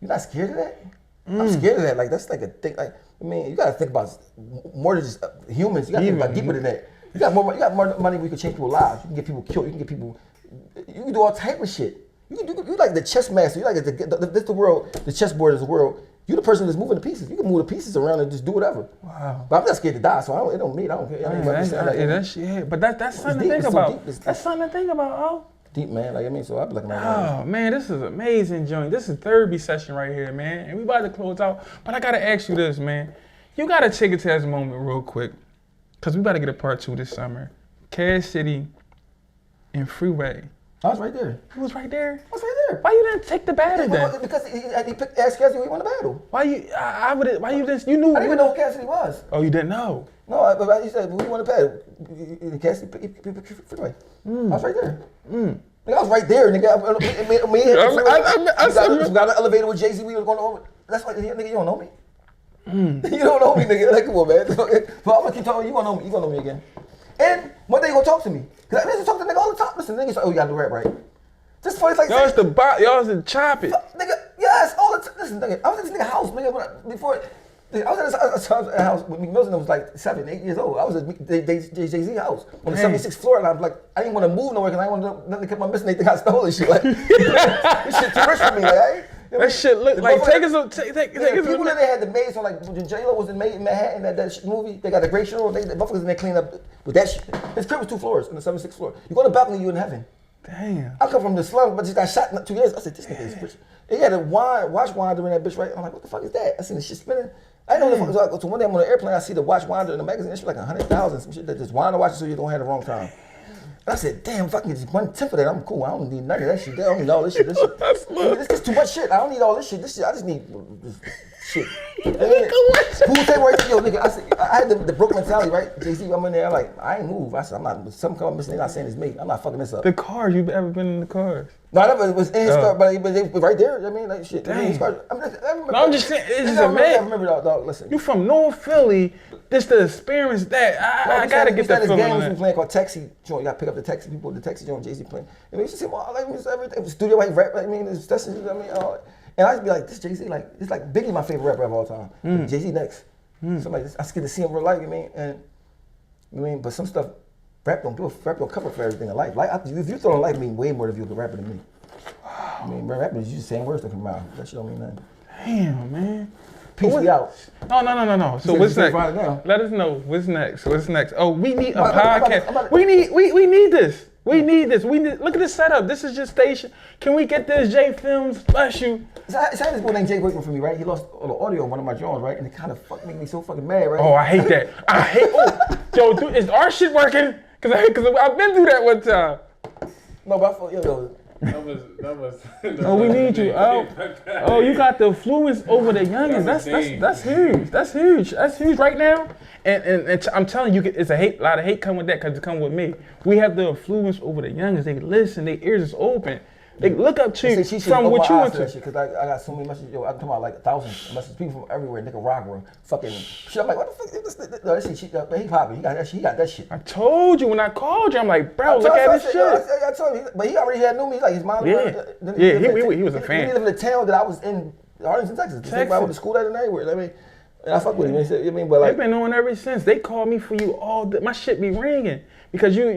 you're not scared of that. I'm scared of that. Like that's like a thing. Like I mean, you gotta think about more than just humans. You gotta think about deeper than that. You got more money where you can change people's lives. You can get people killed. You can get people. You can do all type of shit. You like the chess master. You like the world. The chessboard is the world. You the person that's moving the pieces. You can move the pieces around and just do whatever. Wow. But I'm not scared to die, so it don't mean I don't care. That's shit. But that's something to think about. That's something to think about, oh. Deep, man. Like I mean, so I be looking at Oh man, this is amazing, joint. This is therapy session right here, man. And we about to close out. But I gotta ask you this, man. You gotta take it to this moment real quick. Cause we about to get a part 2 this summer. Cass City and Freeway. I was right there. You was right there? I was right there. Why you didn't take the battle then? Because he picked asked Cassidy who he won the battle. Why you didn't, you knew. I didn't even know who Cassidy was. Oh, you didn't know? No, but he said, who you want to battle? Cassidy picked Freeway. I was right there. Nigga, I was right there, nigga. I got an elevator with Jay-Z. We was going over. That's why, nigga, you don't know me. You don't know me, nigga. Like, come on, man. But I'm gonna keep talking. You gonna know me. You gonna know me again. And one day you gonna talk to me. Cause I used to talk to nigga all the time. Listen, niggas say, oh, you gotta do rap, right? Just funny, like y'all used to chop it. Nigga, yes, all the time. Listen, nigga, I was at this nigga house, nigga, before. I was at a house when Meek Mills was like 7, 8 years old. I was at Jay-Z house on the 76th floor, and I was like, I didn't want to move nowhere because I didn't want nothing to keep my missing anything I stole and shit. Like, this shit too rich for me, like. That shit look like take us. People that they had the maids on, like when J-Lo was in Manhattan, that movie, they got a great show. The motherfuckers in there clean up with that shit. His crib was 2 floors on the 76th floor. You go on the balcony, you in heaven. Damn. I come from the slums, but just got shot in 2 years. I said, this nigga is rich. He had a watch winder in that bitch, right? I'm like, what the fuck is that? I seen the shit spinning. I didn't know the fuck. So one day I'm on an airplane, I see the watch winder in the magazine. It's like 100,000, some shit that just wind the watch so you don't have the wrong time. And I said, damn, if I can get just 1/10 of that, I'm cool. I don't need none of that shit. I don't need all this shit. This is too much shit. I don't need all this shit. I just need this shit. Pool table right there, yo, nigga. I said, I had the broke mentality, right? Jay-Z, I'm in there, I'm like, I ain't move. I said, I'm not, some come missing, they're not saying it's me. I'm not fucking this up. The cars, you ever been in the cars? No, I never was in his car, but they was right there. I mean, like shit. Damn. His car, I'm just saying, it's just amazing. I remember, dog, listen. You from North Philly, just to experience that, I gotta get that feeling. This game we playing called Taxi Joint. You gotta pick up the taxi people, the Taxi Joint, Jay-Z playing. And we used to see, well, like, everything. The studio, like, rap, like, I mean, it's testing, I mean, all that. And I used to be like, this Jay-Z, like, it's like Biggie, my favorite rapper of all time. Jay-Z next. So like, I just get to see him real life, you mean? And, I mean, but some stuff, rap don't cover for everything in life. Like, if you throw in life, mean way more if you're a rapper than me. I mean, rapping is just saying words that come out. That shit don't mean nothing. Damn, man. Peace, we out. No. So said what's you next? find it now. Let us know. What's next? What's next? Oh, we need a I'm podcast. about- We need this. We need this. Look at this setup. This is just station. Can we get this JAYFLIMS? Bless you. So I had this boy named Jay working for me, right? He lost all the audio on one of my drawings, right? And it kind of made me so fucking mad, right? Oh, I hate that. Yo, dude, is our shit working? Cause I've been through that one time. No, but I thought, yo. That was. Oh, we need you. Oh, you got the influence over the youngins. That's huge. That's huge. That's huge right now. And I'm telling you, it's a lot of hate come with that because it come with me. We have the influence over the youngins. They listen. Their ears is open. They look up to you from what you went to. Because I got so many messages. Yo, I'm talking about like 1,000 messages. People from everywhere, Nicaragua, fucking shit. I'm like, what the fuck? That shit, but he popping. He got that shit. He got that shit. I told you when I called you. I'm like, bro, look at this shit. I told you, but he already had knew me. Like his mom. Yeah, he was a fan. He lived in the town that I was in, Arlington, Texas. The same I went to school at and everywhere. I mean, and I fuck with him. You know what I mean? But like, they've been on ever since. They call me for you all. My shit be ringing. Because your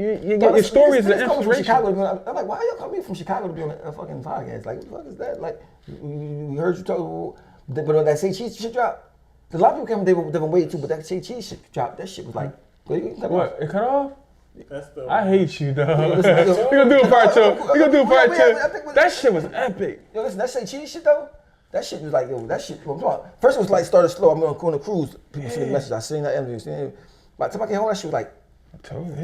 story is the inspiration. Chicago, I'm like, why y'all coming from Chicago to be on a fucking podcast? Like, what the fuck is that? Like, we heard you talk, but when that say cheese shit dropped, a lot of people came, they've been waiting too, but that say cheese shit dropped. That shit was like, what? It cut off? That's the. I hate you, dog. We're gonna do a part two. That shit was epic. Yo, listen, that say cheese shit though. That shit was like, yo, that shit. First it was like started slow. I'm going on a cruise. People send me messages. I seen that interview. By the time I came home, that shit was like.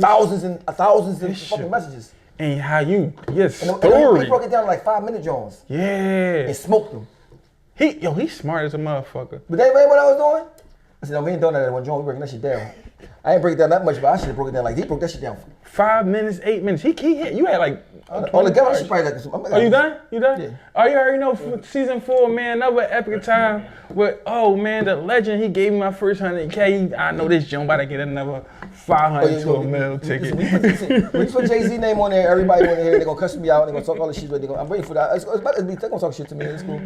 Thousands and fucking messages. And how you, your story. And he broke it down in like 5-minute Jones. Yeah. And smoked them. He's smart as a motherfucker. But they remember what I was doing? I said, no, we ain't doing that one Jones. We breaking that shit down. I ain't break it down that much, but I should have broke it down like he broke that shit down. 5 minutes, 8 minutes. He hit. You had like. All together, she probably like. Oh, you done? You done? Yeah. Oh, you already know season 4, man. Another epic time. But oh man, the legend. He gave me my first 100K. I know this Joe about to get another 500 to a mil ticket. When you put Jay-Z name on there, everybody want to hear. They're gonna cuss me out. They're gonna talk all this shit. I'm waiting for that. They're gonna talk shit to me. It's cool.